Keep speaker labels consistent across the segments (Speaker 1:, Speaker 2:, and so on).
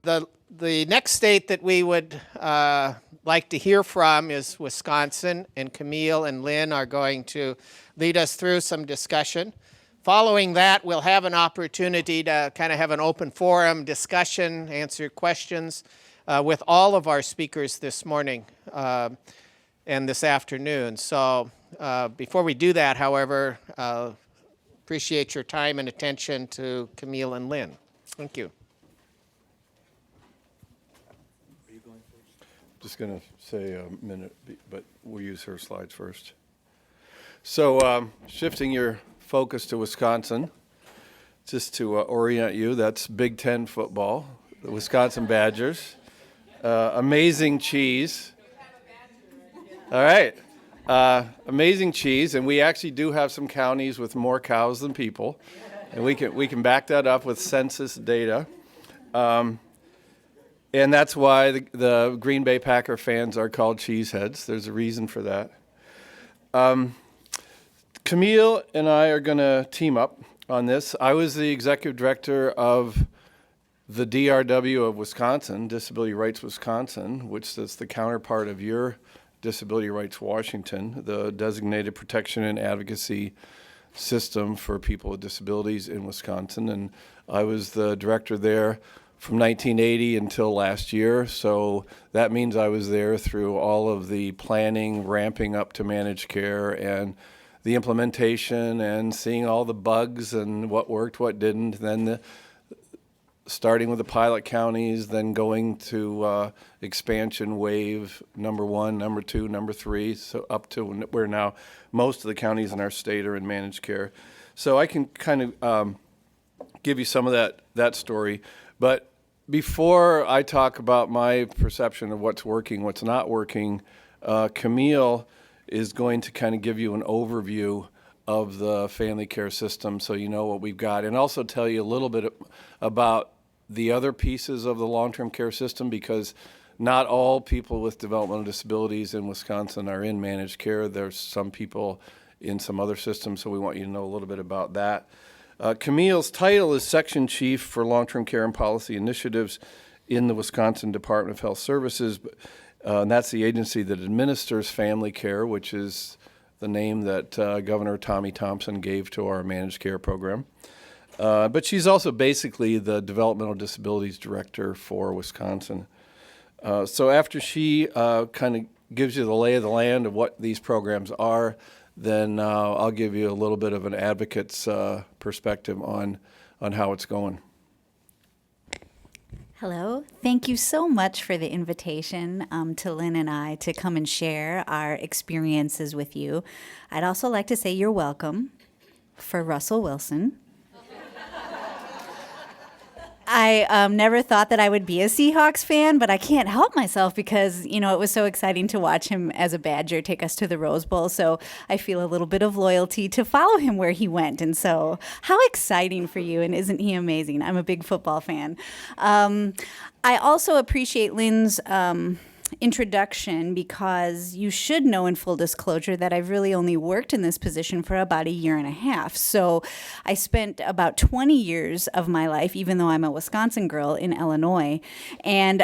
Speaker 1: The next state that we would like to hear from is Wisconsin, and Camille and Lynn are going to lead us through some discussion. Following that, we'll have an opportunity to kind of have an open forum discussion, answer questions with all of our speakers this morning and this afternoon. So before we do that, however, appreciate your time and attention to Camille and Lynn. Thank you.
Speaker 2: Just going to say a minute, but we'll use her slides first. So shifting your focus to Wisconsin, just to orient you, that's Big Ten football, the Wisconsin Badgers. Amazing cheese. All right. Amazing cheese, and we actually do have some counties with more cows than people, and we can back that up with census data. And that's why the Green Bay Packer fans are called cheeseheads. There's a reason for that. Camille and I are going to team up on this. I was the executive director of the DRW of Wisconsin, Disability Rights Wisconsin, which is the counterpart of your Disability Rights Washington, the designated protection and advocacy system for people with disabilities in Wisconsin. And I was the director there from 1980 until last year, so that means I was there through all of the planning, ramping up to managed care, and the implementation, and seeing all the bugs and what worked, what didn't, then starting with the pilot counties, then going to expansion wave number 1, number 2, number 3, so up to where now most of the counties in our state are in managed care. So I can kind of give you some of that story. But before I talk about my perception of what's working, what's not working, Camille is going to kind of give you an overview of the family care system so you know what we've got, and also tell you a little bit about the other pieces of the long-term care system, because not all people with developmental disabilities in Wisconsin are in managed care. There's some people in some other systems, so we want you to know a little bit about that. Camille's title is Section Chief for Long-Term Care and Policy Initiatives in the Wisconsin Department of Health Services, and that's the agency that administers family care, which is the name that Governor Tommy Thompson gave to our managed care program. But she's also basically the Developmental Disabilities Director for Wisconsin. So after she kind of gives you the lay of the land of what these programs are, then I'll give you a little bit of an advocate's perspective on how it's going.
Speaker 3: Hello. Thank you so much for the invitation to Lynn and I to come and share our experiences with you. I'd also like to say you're welcome for Russell Wilson. I never thought that I would be a Seahawks fan, but I can't help myself because, you know, it was so exciting to watch him as a Badger take us to the Rose Bowl. So I feel a little bit of loyalty to follow him where he went. And so how exciting for you. And isn't he amazing? I'm a big football fan. I also appreciate Lynn's introduction, because you should know, in full disclosure, that I've really only worked in this position for about 1.5 years. So I spent about 20 years of my life, even though I'm a Wisconsin girl, in Illinois. And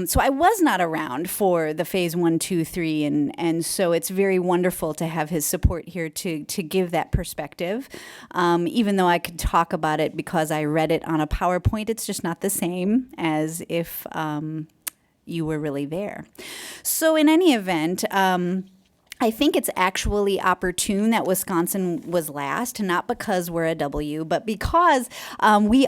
Speaker 3: so I was not around for the phase 1, 2, 3. And so it's very wonderful to have his support here to give that perspective. Even though I could talk about it because I read it on a PowerPoint, it's just not the same as if you were really there. So in any event, I think it's actually opportune that Wisconsin was last, not because we're a W, but because we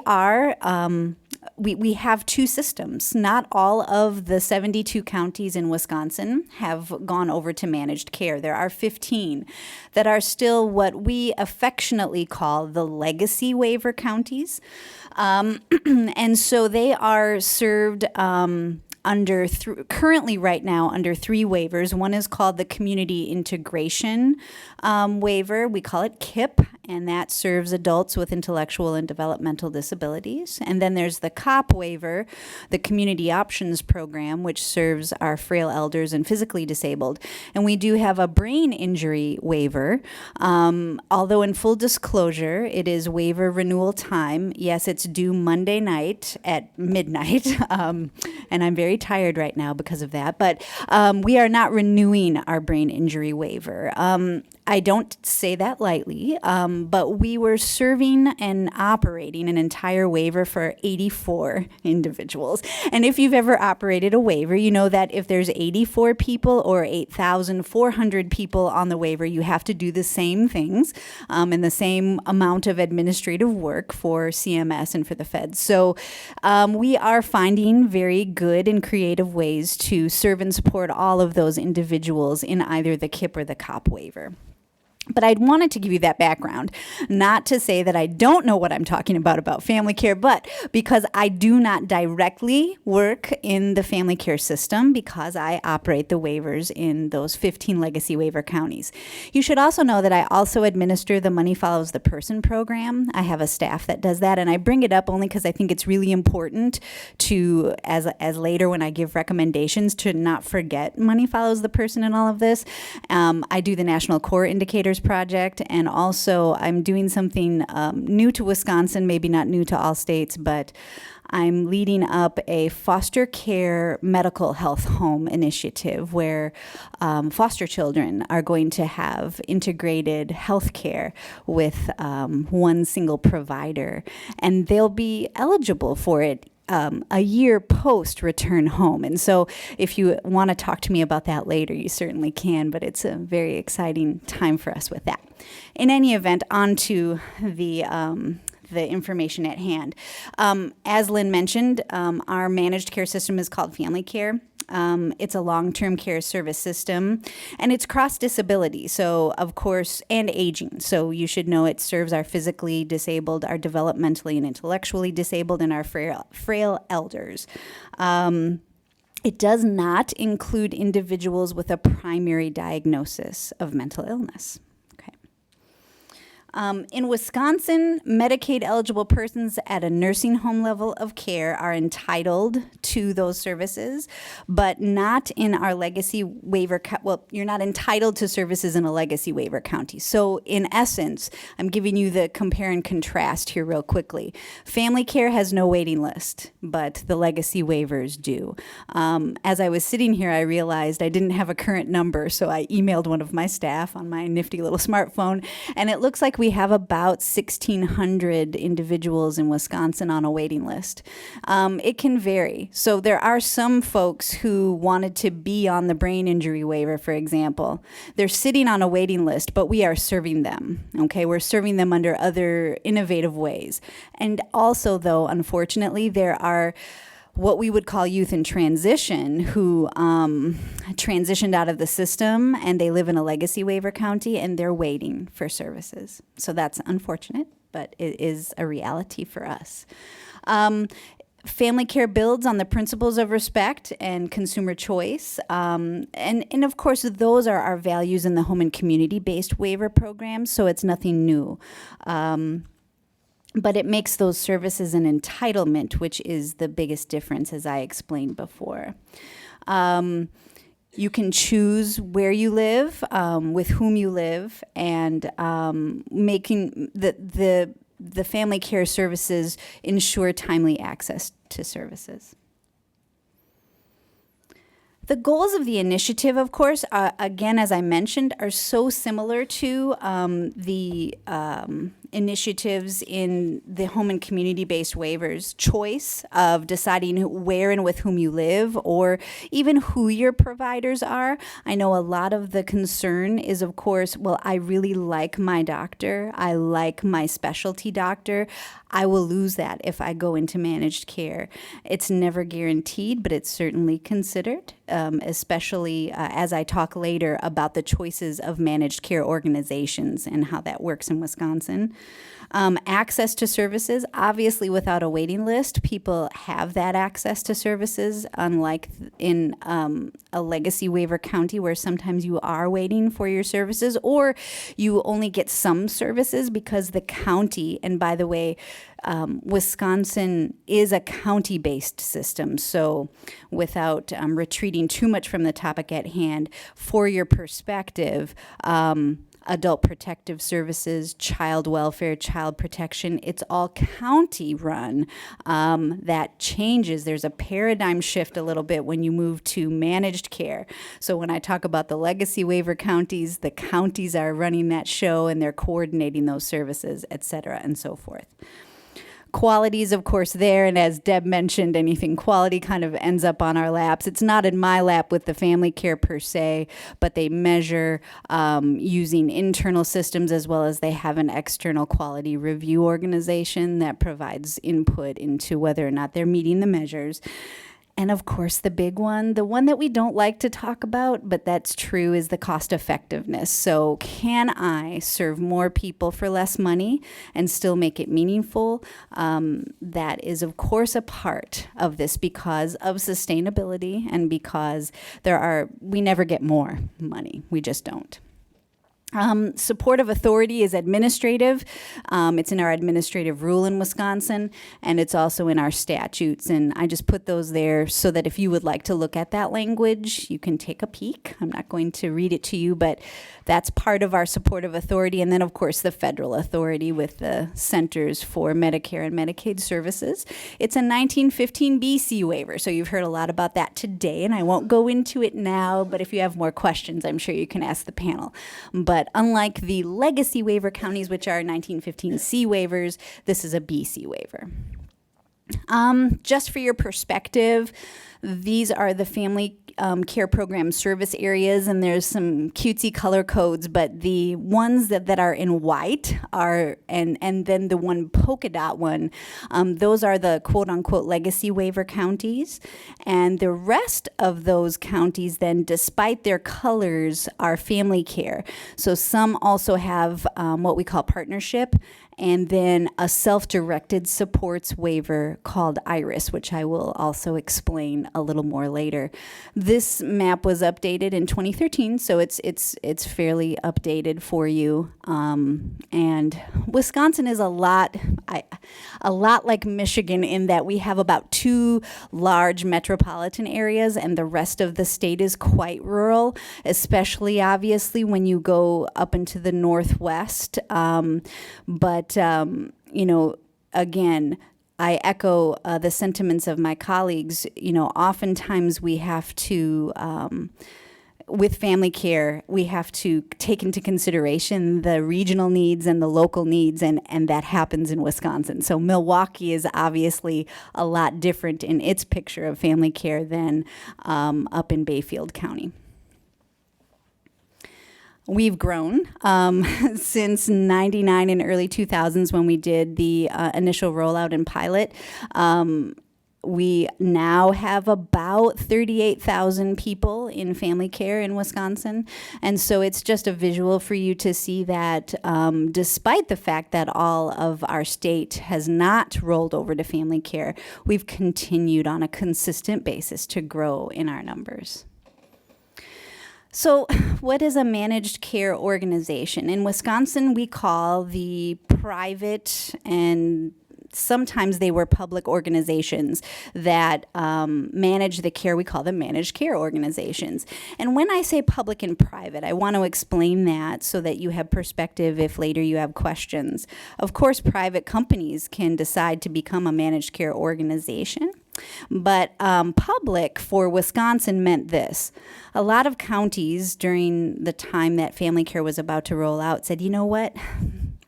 Speaker 3: have two systems. Not all of the 72 counties in Wisconsin have gone over to managed care. There are 15 that are still what we affectionately call the legacy waiver counties. And so they are served currently right now under 3 waivers. One is called the Community Integration Waiver. We call it KIP. and that serves adults with intellectual and developmental disabilities. And then there's the COP waiver, the Community Options Program, which serves our frail elders and physically disabled. And we do have a brain injury waiver, although in full disclosure, it is waiver renewal time. Yes, it's due Monday night at midnight, and I'm very tired right now because of that, but we are not renewing our brain injury waiver. I don't say that lightly, but we were serving and operating an entire waiver for 84 individuals. And if you've ever operated a waiver, you know that if there's 84 people or 8,400 people on the waiver, you have to do the same things and the same amount of administrative work for CMS and for the feds. So we are finding very good and creative ways to serve and support all of those individuals in either the KIP or the COP waiver. But I wanted to give you that background, not to say that I don't know what I'm talking about family care, but because I do not directly work in the family care system because I operate the waivers in those 15 legacy waiver counties. You should also know that I also administer the Money Follows the Person program. I have a staff that does that, and I bring it up only because I think it's really important to, as later when I give recommendations, to not forget Money Follows the Person in all of this. I do the National Core Indicators project, and also I'm doing something new to Wisconsin, maybe not new to all states, but I'm leading up a foster care medical health home initiative where foster children are going to have integrated health care with one single provider, and they'll be eligible for it a year post return home. And so if you want to talk to me about that later, you certainly can, but it's a very exciting time for us with that. In any event, on to the information at hand. As Lynn mentioned, our managed care system is called Family Care. It's a long-term care service system, and it's cross-disability, so of course, and aging. So you should know it serves our physically disabled, our developmentally and intellectually disabled, and our frail elders. It does not include individuals with a primary diagnosis of mental illness. In Wisconsin, Medicaid-eligible persons at a nursing home level of care are entitled to those services, but not in our legacy waiver. Well, you're not entitled to services in a legacy waiver county. So in essence, I'm giving you the compare and contrast here real quickly. Family care has no waiting list, but the legacy waivers do. As I was sitting here, I realized I didn't have a current number, so I emailed one of my staff on my nifty little smartphone, and it looks like we have about 1,600 individuals in Wisconsin on a waiting list. It can vary. So there are some folks who wanted to be on the brain injury waiver, for example. They're sitting on a waiting list, but we are serving them. Okay, we're serving them under other innovative ways. And also, though, unfortunately, there are what we would call youth in transition who transitioned out of the system, and they live in a legacy waiver county, and they're waiting for services. So that's unfortunate, but it is a reality for us. Family care builds on the principles of respect and consumer choice. And of course, those are our values in the home and community-based waiver program, so it's nothing new. But it makes those services an entitlement, which is the biggest difference, as I explained before. You can choose where you live, with whom you live, and making the family care services ensure timely access to services. The goals of the initiative, of course, again, as I mentioned, are so similar to the initiatives in the home and community-based waivers. Choice of deciding where and with whom you live, or even who your providers are. I know a lot of the concern is, of course, well, I really like my doctor. I like my specialty doctor. I will lose that if I go into managed care. It's never guaranteed, but it's certainly considered, especially as I talk later about the choices of managed care organizations and how that works in Wisconsin. Access to services, obviously without a waiting list, people have that access to services, unlike in a legacy waiver county where sometimes you are waiting for your services, or you only get some services because the county, and by the way, Wisconsin is a county-based system, so without retreating too much from the topic at hand, for your perspective, adult protective services, child welfare, child protection, it's all county run. That changes. There's a paradigm shift a little bit when you move to managed care. So when I talk about the legacy waiver counties, the counties are running that show and they're coordinating those services, et cetera, and so forth. Quality is, of course, there, and as Deb mentioned, anything quality kind of ends up on our laps. It's not in my lap with the family care per se, but they measure using internal systems as well as they have an external quality review organization that provides input into whether or not they're meeting the measures. And of course, the big one, the one that we don't like to talk about, but that's true, is the cost effectiveness. So can I serve more people for less money and still make it meaningful? That is, of course, a part of this because of sustainability and because we never get more money. We just don't. Supportive authority is administrative. It's in our administrative rule in Wisconsin, and it's also in our statutes. And I just put those there so that if you would like to look at that language, you can take a peek. I'm not going to read it to you, but that's part of our supportive authority. And then, of course, the federal authority with the Centers for Medicare and Medicaid Services. It's a 1915 BC waiver, so you've heard a lot about that today, and I won't go into it now, but if you have more questions, I'm sure you can ask the panel. But unlike the legacy waiver counties, which are 1915C waivers, this is a BC waiver. Just for your perspective, these are the family care program service areas, and there's some cutesy color codes, but the ones that are in white are, and then the one polka dot one, those are the quote-unquote legacy waiver counties, and the rest of those counties then, despite their colors, are family care. So some also have what we call partnership, and then a self-directed supports waiver called IRIS, which I will also explain a little more later. This map was updated in 2013, so it's fairly updated for you. And Wisconsin is a lot like Michigan in that we have about 2 large metropolitan areas, and the rest of the state is quite rural, especially obviously when you go up into the northwest. Again, I echo the sentiments of my colleagues. Oftentimes we have to, with family care, we have to take into consideration the regional needs and the local needs, and that happens in Wisconsin. So Milwaukee is obviously a lot different in its picture of family care than up in Bayfield County. We've grown since 99 and early 2000s when we did the initial rollout and pilot. We now have about 38,000 people in family care in Wisconsin. And so it's just a visual for you to see that despite the fact that all of our state has not rolled over to family care, we've continued on a consistent basis to grow in our numbers. So what is a managed care organization? In Wisconsin, we call the private, and sometimes they were public organizations that manage the care. We call them managed care organizations. And when I say public and private, I want to explain that so that you have perspective if later you have questions. Of course, private companies can decide to become a managed care organization. But public for Wisconsin meant this. A lot of counties during the time that family care was about to roll out said, you know what,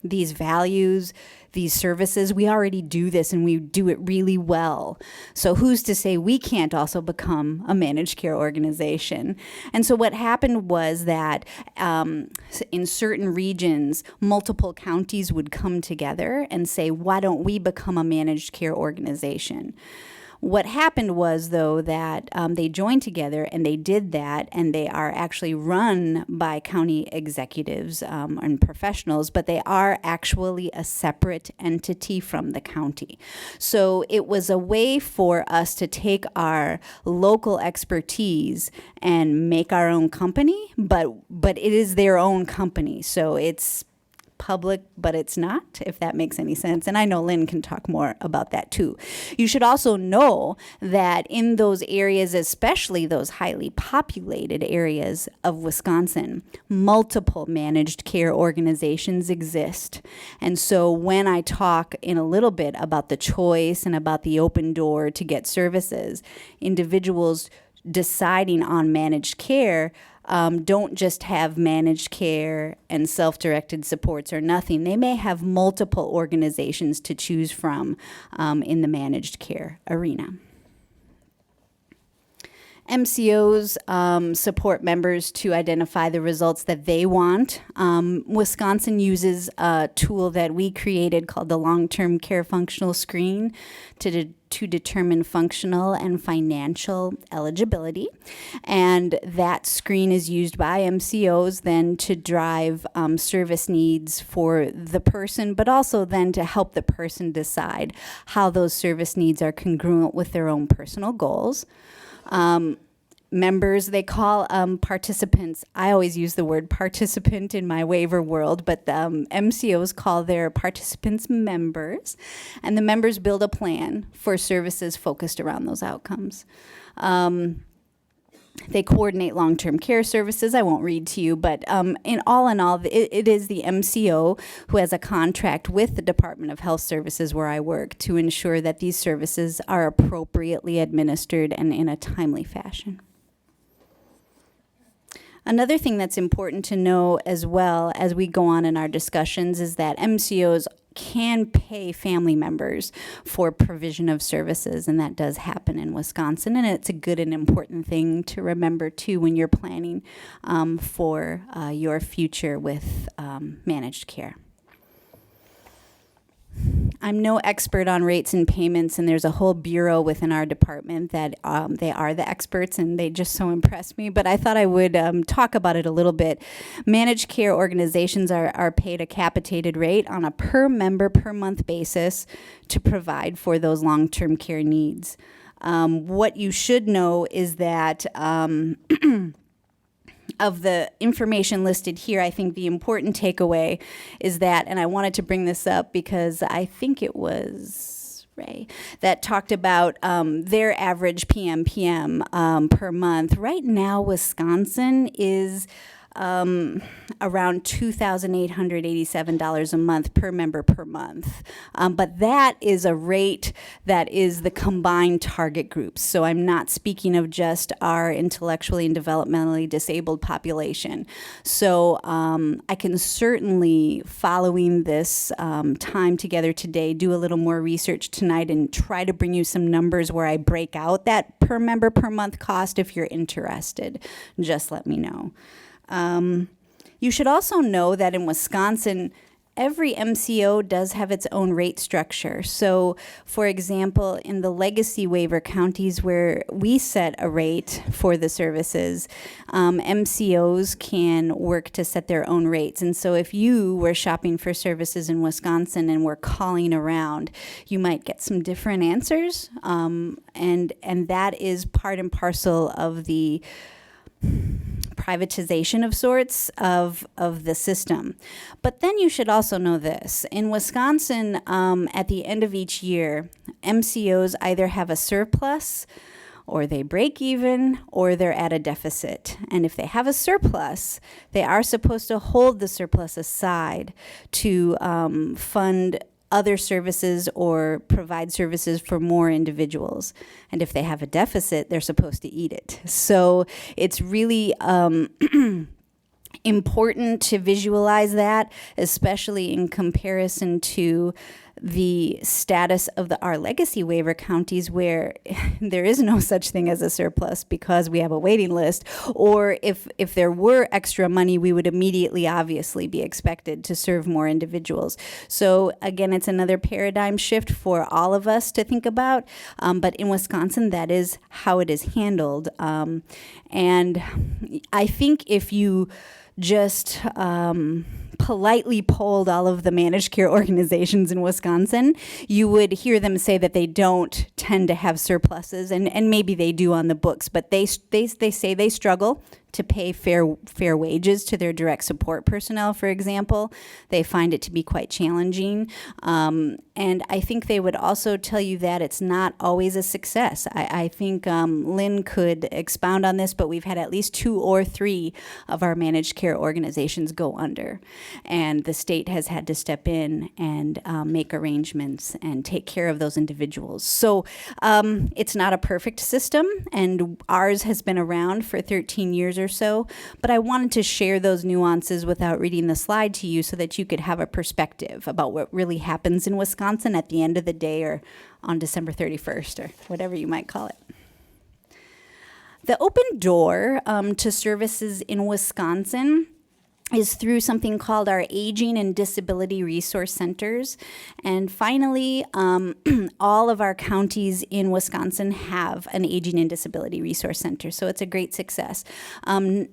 Speaker 3: these values, these services, we already do this and we do it really well. So who's to say we can't also become a managed care organization? And so what happened was that in certain regions, multiple counties would come together and say, why don't we become a managed care organization? What happened was, though, that they joined together and they did that, and they are actually run by county executives and professionals, but they are actually a separate entity from the county. So it was a way for us to take our local expertise and make our own company, but it is their own company. So it's public, but it's not, if that makes any sense. And I know Lynn can talk more about that too. You should also know that in those areas, especially those highly populated areas of Wisconsin, multiple managed care organizations exist. And so when I talk in a little bit about the choice and about the open door to get services, individuals deciding on managed care don't just have managed care and self-directed supports or nothing. They may have multiple organizations to choose from in the managed care arena. MCOs support members to identify the results that they want. Wisconsin uses a tool that we created called the Long-Term Care Functional Screen to determine functional and financial eligibility. And that screen is used by MCOs then to drive service needs for the person, but also then to help the person decide how those service needs are congruent with their own personal goals. Members, they call participants, I always use the word participant in my waiver world, but MCOs call their participants members, and the members build a plan for services focused around those outcomes. They coordinate long-term care services. I won't read to you, but in all, it is the MCO who has a contract with the Department of Health Services where I work to ensure that these services are appropriately administered and in a timely fashion. Another thing that's important to know as well as we go on in our discussions is that MCOs can pay family members for provision of services, and that does happen in Wisconsin, and it's a good and important thing to remember too when you're planning for your future with managed care. I'm no expert on rates and payments, and there's a whole bureau within our department that they are the experts, and they just so impress me. But I thought I would talk about it a little bit. Managed care organizations are paid a capitated rate on a per member per month basis to provide for those long-term care needs. What you should know is that of the information listed here, I think the important takeaway is that, and I wanted to bring this up because I think it was Ray that talked about their average PMPM per month. Right now, Wisconsin is around $2,887 a month per member per month. But that is a rate that is the combined target groups. So I'm not speaking of just our intellectually and developmentally disabled population. So I can certainly, following this time together today, do a little more research tonight and try to bring you some numbers where I break out that per member per month cost if you're interested. Just let me know. You should also know that in Wisconsin, every MCO does have its own rate structure. So, for example, in the legacy waiver counties where we set a rate for the services, MCOs can work to set their own rates. And so if you were shopping for services in Wisconsin and were calling around, you might get some different answers. And that is part and parcel of the privatization of sorts of the system. But then you should also know this. In Wisconsin, at the end of each year, MCOs either have a surplus or they break even or they're at a deficit. And if they have a surplus, they are supposed to hold the surplus aside to fund other services or provide services for more individuals. And if they have a deficit, they're supposed to eat it. So it's really important to visualize that, especially in comparison to the status of our legacy waiver counties where there is no such thing as a surplus because we have a waiting list, or if there were extra money, we would immediately obviously be expected to serve more individuals. So again, it's another paradigm shift for all of us to think about, but in Wisconsin, that is how it is handled. And I think if you just politely polled all of the managed care organizations in Wisconsin, you would hear them say that they don't tend to have surpluses, and maybe they do on the books, but they say they struggle to pay fair wages to their direct support personnel, for example. They find it to be quite challenging. And I think they would also tell you that it's not always a success. I think Lynn could expound on this, but we've had at least 2 or 3 of our managed care organizations go under. And the state has had to step in and make arrangements and take care of those individuals. So it's not a perfect system, and ours has been around for 13 years or so, but I wanted to share those nuances without reading the slide to you so that you could have a perspective about what really happens in Wisconsin at the end of the day, or on December 31st, or whatever you might call it. The open door to services in Wisconsin is through something called our Aging and Disability Resource Centers. And finally, all of our counties in Wisconsin have an Aging and Disability Resource Center, so it's a great success.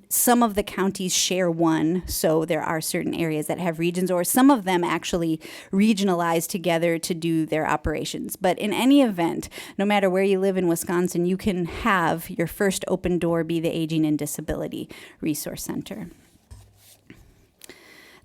Speaker 3: Some of the counties share one, so there are certain areas that have regions, or some of them actually regionalize together to do their operations. But in any event, no matter where you live in Wisconsin, you can have your first open door be the Aging and Disability Resource Center.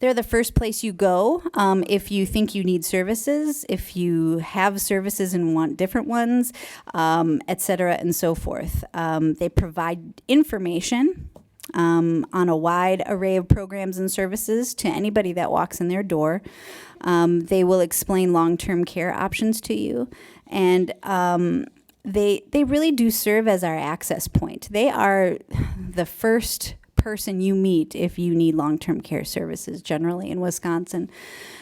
Speaker 3: They're the first place you go if you think you need services, if you have services and want different ones, et cetera, and so forth. They provide information on a wide array of programs and services to anybody that walks in their door. They will explain long-term care options to you, and they really do serve as our access point. They are the first person you meet if you need long-term care services generally in Wisconsin.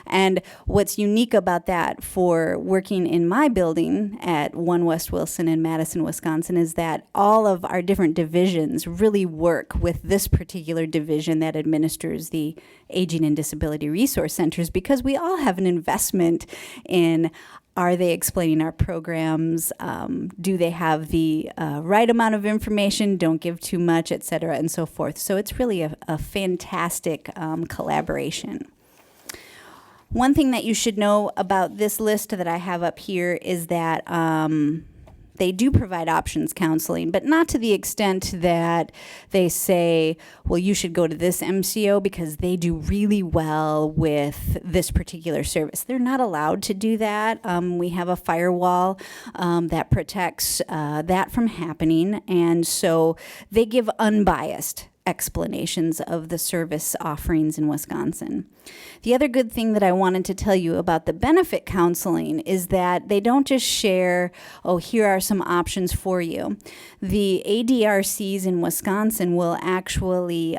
Speaker 3: And what's unique about that for working in my building at 1 West Wilson in Madison, Wisconsin, is that all of our different divisions really work with this particular division that administers the Aging and Disability Resource Centers, because we all have an investment in, are they explaining our programs? Do they have the right amount of information? Don't give too much, et cetera, and so forth. So it's really a fantastic collaboration. One thing that you should know about this list that I have up here is that they do provide options counseling, but not to the extent that they say, well, you should go to this MCO because they do really well with this particular service. They're not allowed to do that. We have a firewall that protects that from happening, and so they give unbiased explanations of the service offerings in Wisconsin. The other good thing that I wanted to tell you about the benefit counseling is that they don't just share, oh, here are some options for you. The ADRCs in Wisconsin will actually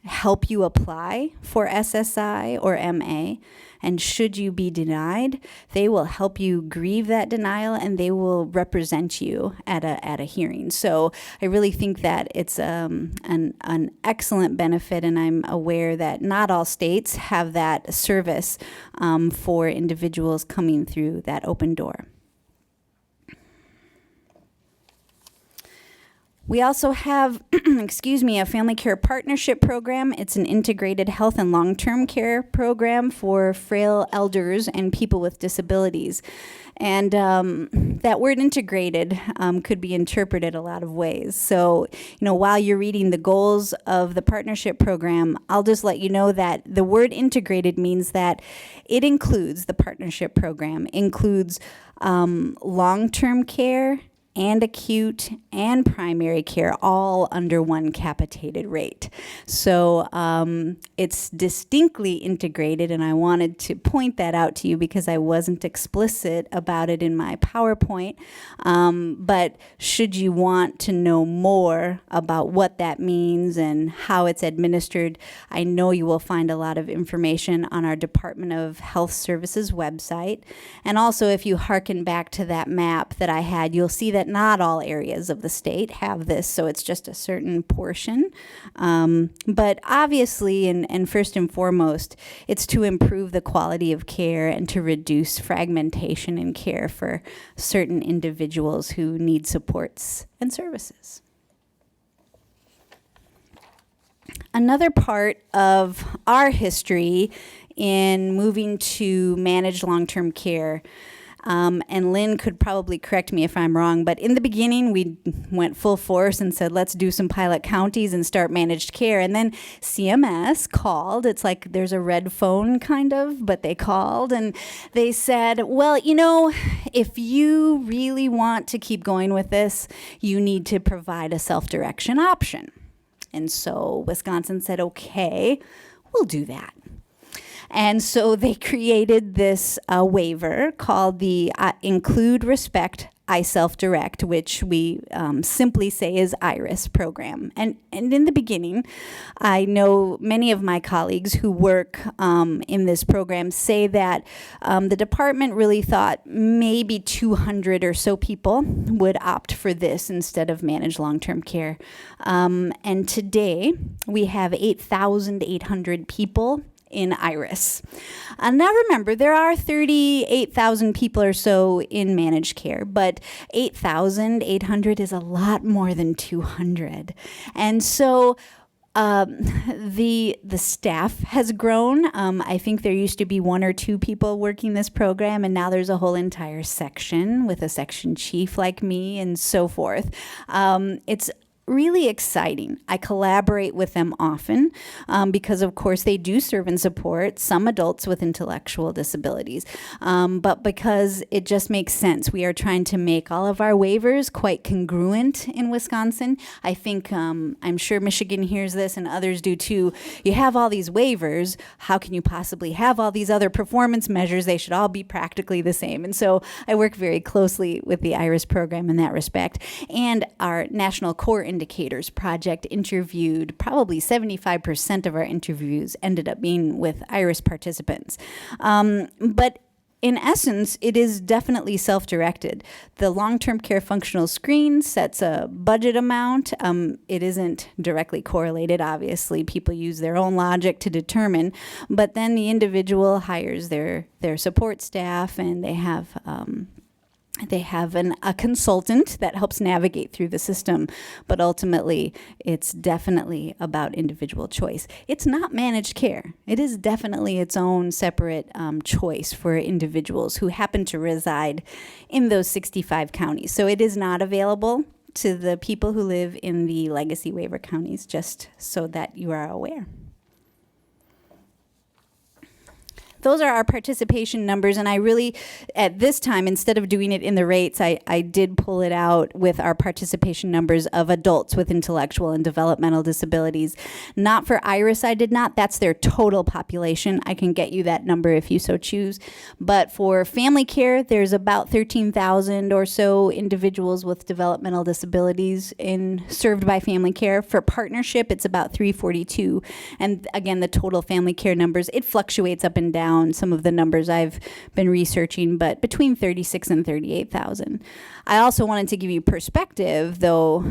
Speaker 3: help you apply for SSI or MA. And should you be denied, they will help you grieve that denial, and they will represent you at a hearing. So I really think that it's an excellent benefit, and I'm aware that not all states have that service for individuals coming through that open door. We also have, a family care partnership program. It's an integrated health and long-term care program for frail elders and people with disabilities. And that word integrated could be interpreted a lot of ways. So, while you're reading the goals of the partnership program, I'll just let you know that the word integrated means that it includes, the partnership program includes long-term care and acute and primary care all under one capitated rate. So it's distinctly integrated, and I wanted to point that out to you because I wasn't explicit about it in my PowerPoint. But should you want to know more about what that means and how it's administered, I know you will find a lot of information on our Department of Health Services website. And also, if you hearken back to that map that I had, you'll see that not all areas of the state have this, so it's just a certain portion. But obviously, and first and foremost, it's to improve the quality of care and to reduce fragmentation in care for certain individuals who need supports and services. Another part of our history in moving to managed long-term care, and Lynn could probably correct me if I'm wrong, but in the beginning we went full force and said, let's do some pilot counties and start managed care. And then CMS called. It's like there's a red phone kind of, but they called and they said, well, you know, if you really want to keep going with this, you need to provide a self-direction option. And so Wisconsin said, okay, we'll do that. And so they created this waiver called the Include, Respect, I Self-Direct, which we simply say is IRIS program. And in the beginning, I know many of my colleagues who work in this program say that the department really thought maybe 200 or so people would opt for this instead of managed long-term care. And today, we have 8,800 people in IRIS. Now remember, there are 38,000 people or so in managed care, but 8,800 is a lot more than 200. And so the staff has grown. I think there used to be 1 or 2 people working this program, and now there's a whole entire section with a section chief like me and so forth. It's really exciting. I collaborate with them often because, of course, they do serve and support some adults with intellectual disabilities. But because it just makes sense, we are trying to make all of our waivers quite congruent in Wisconsin. I think, I'm sure Michigan hears this and others do too. You have all these waivers. How can you possibly have all these other performance measures? They should all be practically the same. And so I work very closely with the IRIS program in that respect. And our National Core Indicators project interviewed probably 75% of our interviews ended up being with IRIS participants. But in essence, it is definitely self-directed. The long-term care functional screen sets a budget amount. It isn't directly correlated, obviously. People use their own logic to determine, but then the individual hires their support staff, and they have a consultant that helps navigate through the system, but ultimately it's definitely about individual choice. It's not managed care. It is definitely its own separate choice for individuals who happen to reside in those 65 counties. So it is not available to the people who live in the legacy waiver counties, just so that you are aware. Those are our participation numbers, and I really, at this time, instead of doing it in the rates, I did pull it out with our participation numbers of adults with intellectual and developmental disabilities. Not for IRIS, I did not. That's their total population. I can get you that number if you so choose. But for family care, there's about 13,000 or so individuals with developmental disabilities served by family care. For partnership, it's about 342. And again, the total family care numbers, it fluctuates up and down. Some of the numbers I've been researching, but between 36 and 38,000. I also wanted to give you perspective, though,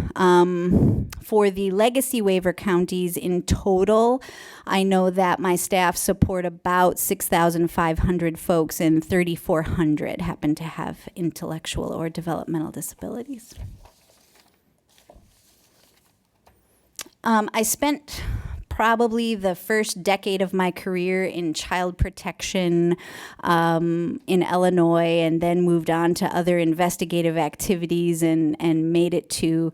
Speaker 3: for the legacy waiver counties in total. I know that my staff support about 6,500 folks, and 3,400 happen to have intellectual or developmental disabilities. I spent probably the first decade of my career in child protection in Illinois, and then moved on to other investigative activities and made it to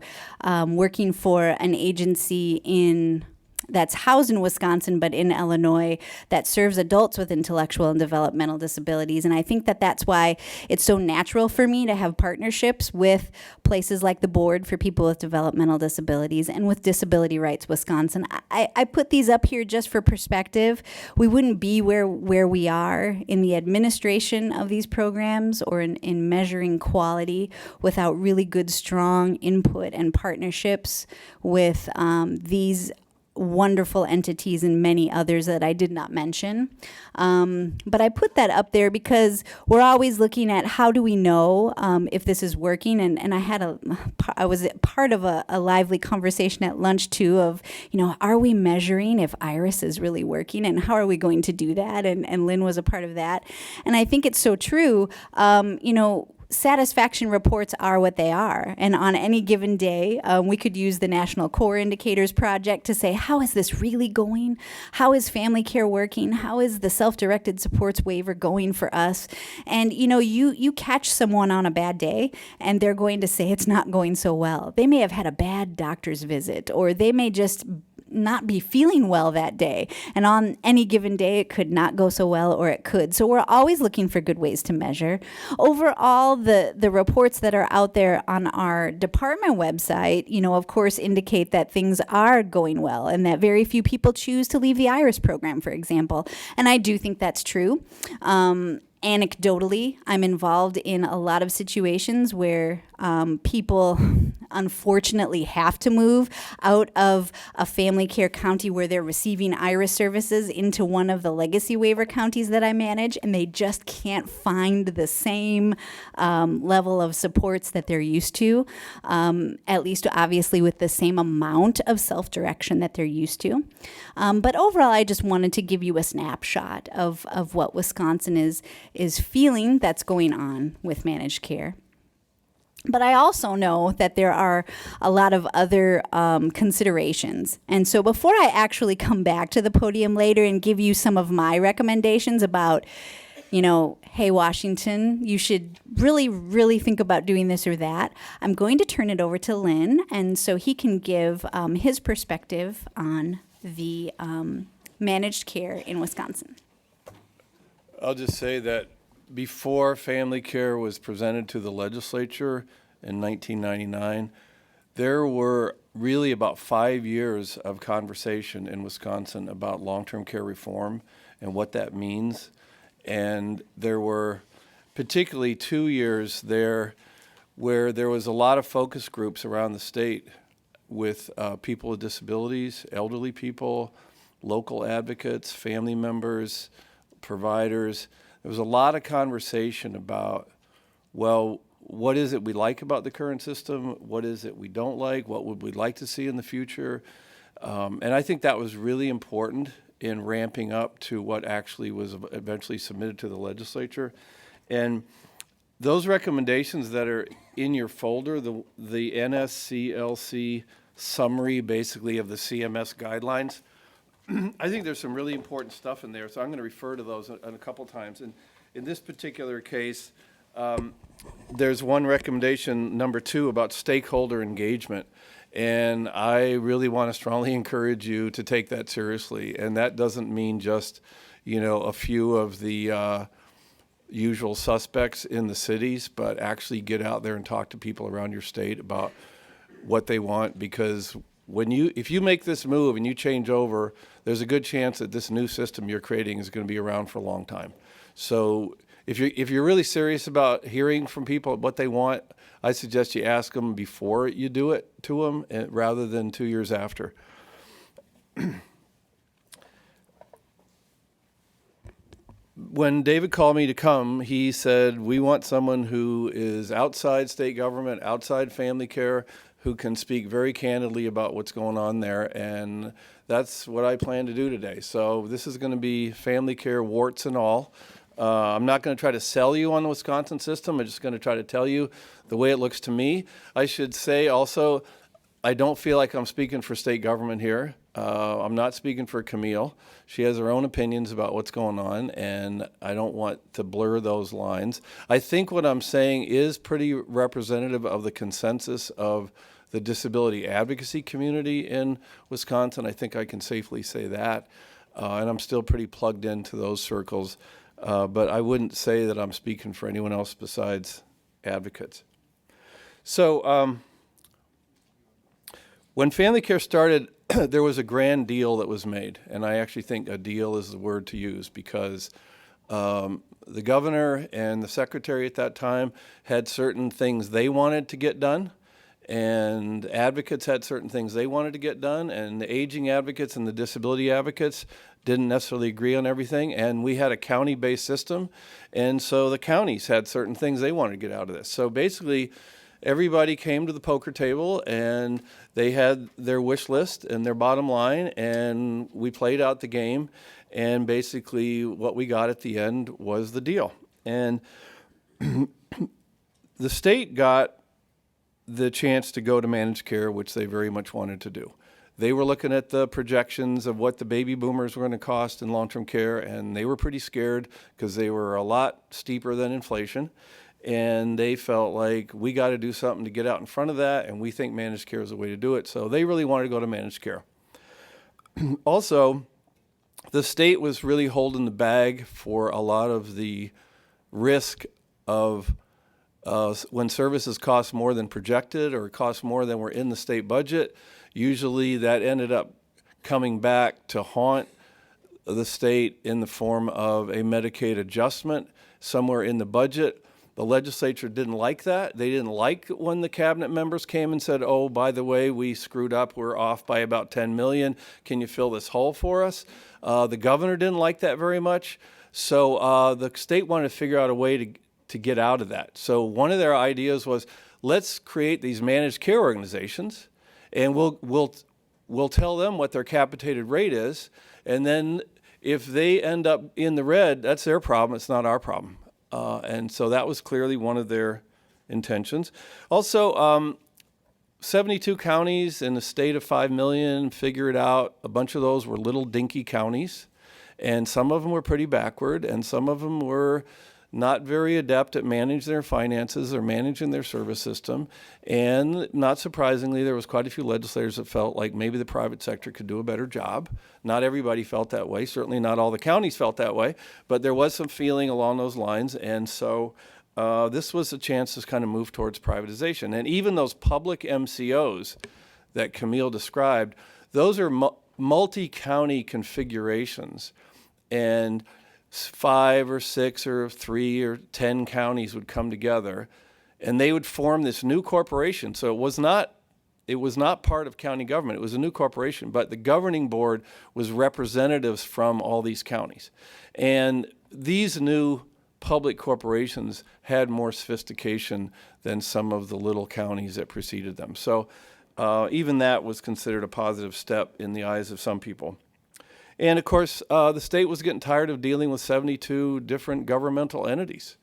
Speaker 3: working for an agency in that's housed in Wisconsin but in Illinois that serves adults with intellectual and developmental disabilities. And I think that that's why it's so natural for me to have partnerships with places like the Board for People with Developmental Disabilities and with Disability Rights Wisconsin. I put these up here just for perspective. We wouldn't be where we are in the administration of these programs or in measuring quality without really good, strong input and partnerships with these wonderful entities and many others that I did not mention. But I put that up there because we're always looking at how do we know if this is working. And I was part of a lively conversation at lunch too of, are we measuring if Iris is really working and how are we going to do that? And Lynn was a part of that. And I think it's so true. Satisfaction reports are what they are. And on any given day, we could use the National Core Indicators Project to say, how is this really going? How is family care working? How is the self-directed supports waiver going for us? And, you catch someone on a bad day and they're going to say it's not going so well. They may have had a bad doctor's visit, or they may just not be feeling well that day. And on any given day, it could not go so well, or it could. So we're always looking for good ways to measure. Overall, the reports that are out there on our department website, of course, indicate that things are going well and that very few people choose to leave the IRIS program, for example. And I do think that's true. Anecdotally, I'm involved in a lot of situations where people unfortunately have to move out of a family care county where they're receiving IRIS services into one of the legacy waiver counties that I manage, and they just can't find the same level of supports that they're used to, at least obviously with the same amount of self-direction that they're used to. But overall, I just wanted to give you a snapshot of what Wisconsin is feeling that's going on with managed care. But I also know that there are a lot of other considerations. And so before I actually come back to the podium later and give you some of my recommendations about, hey, Washington, you should really, really think about doing this or that, I'm going to turn it over to Lynn, and so he can give his perspective on the managed care in Wisconsin.
Speaker 2: I'll just say that before family care was presented to the legislature in 1999, there were really about 5 years of conversation in Wisconsin about long-term care reform and what that means. And there were particularly 2 years there where there was a lot of focus groups around the state with people with disabilities, elderly people, local advocates, family members, providers. There was a lot of conversation about, well, what is it we like about the current system? What is it we don't like? What would we like to see in the future? And I think that was really important in ramping up to what actually was eventually submitted to the legislature. And those recommendations that are in your folder, the NSCLC summary basically of the CMS guidelines, I think there's some really important stuff in there, so I'm going to refer to those a couple times. And in this particular case, there's one recommendation, number 2, about stakeholder engagement. And I really want to strongly encourage you to take that seriously. And that doesn't mean just, a few of the usual suspects in the cities, but actually get out there and talk to people around your state about what they want, because if you make this move and you change over, there's a good chance that this new system you're creating is going to be around for a long time. So if you're really serious about hearing from people what they want, I suggest you ask them before you do it to them rather than 2 years after. When David called me to come, he said, we want someone who is outside state government, outside family care, who can speak very candidly about what's going on there, and that's what I plan to do today. So this is going to be family care, warts and all. I'm not going to try to sell you on the Wisconsin system. I'm just going to try to tell you the way it looks to me. I should say also, I don't feel like I'm speaking for state government here. I'm not speaking for Camille. She has her own opinions about what's going on, and I don't want to blur those lines. I think what I'm saying is pretty representative of the consensus of the disability advocacy community in Wisconsin. I think I can safely say that. And I'm still pretty plugged into those circles. But I wouldn't say that I'm speaking for anyone else besides advocates. So when Family Care started, there was a grand deal that was made. And I actually think a deal is the word to use because the governor and the secretary at that time had certain things they wanted to get done. And advocates had certain things they wanted to get done, and the aging advocates and the disability advocates didn't necessarily agree on everything. And we had a county-based system, and so the counties had certain things they wanted to get out of this. So basically, everybody came to the poker table, and they had their wish list and their bottom line, and we played out the game. And basically, what we got at the end was the deal. And the state got the chance to go to managed care, which they very much wanted to do. They were looking at the projections of what the baby boomers were going to cost in long-term care, and they were pretty scared because they were a lot steeper than inflation. And they felt like we got to do something to get out in front of that, and we think managed care is the way to do it. So they really wanted to go to managed care. Also, the state was really holding the bag for a lot of the risk of when services cost more than projected or cost more than were in the state budget. Usually that ended up coming back to haunt the state in the form of a Medicaid adjustment somewhere in the budget. The legislature didn't like that. They didn't like when the cabinet members came and said, oh, by the way, we screwed up. We're off by about 10 million. Can you fill this hole for us? The governor didn't like that very much. So the state wanted to figure out a way to get out of that. So one of their ideas was, let's create these managed care organizations, and we'll tell them what their capitated rate is, and then if they end up in the red, that's their problem. It's not our problem. And so that was clearly one of their intentions. Also, 72 counties in a state of 5 million, figure it out. A bunch of those were little dinky counties, and some of them were pretty backward, and some of them were not very adept at managing their finances or managing their service system. And not surprisingly, there was quite a few legislators that felt like maybe the private sector could do a better job. Not everybody felt that way. Certainly not all the counties felt that way, but there was some feeling along those lines. And so this was a chance to kind of move towards privatization. And even those public MCOs that Camille described, those are multi-county configurations. And 5 or 6 or 3 or 10 counties would come together, and they would form this new corporation. So it was not part of county government. It was a new corporation, but the governing board was representatives from all these counties. And these new public corporations had more sophistication than some of the little counties that preceded them. So even that was considered a positive step in the eyes of some people. And of course, the state was getting tired of dealing with 72 different governmental entities.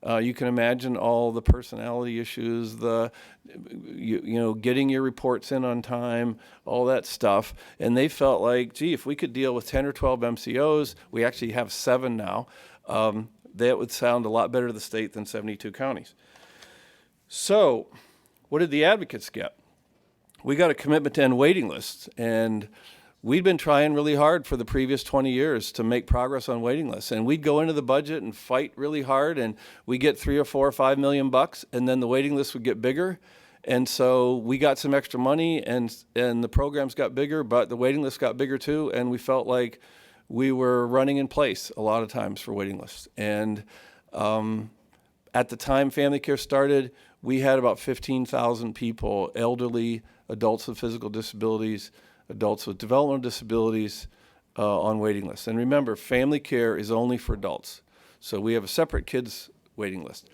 Speaker 2: You can imagine all the personality issues, getting your reports in on time, all that stuff. And they felt like, gee, if we could deal with 10 or 12 MCOs, we actually have 7 now, that would sound a lot better to the state than 72 counties. So what did the advocates get? We got a commitment to end waiting lists, and we'd been trying really hard for the previous 20 years to make progress on waiting lists. And we'd go into the budget and fight really hard, and we get $3 or $4 or $5 million bucks, and then the waiting list would get bigger. And so we got some extra money, and the programs got bigger, but the waiting list got bigger too, and we felt like we were running in place a lot of times for waiting lists. And at the time Family Care started, we had about 15,000 people, elderly, adults with physical disabilities, adults with developmental disabilities on waiting lists. And remember, Family Care is only for adults. So we have a separate kids waiting list.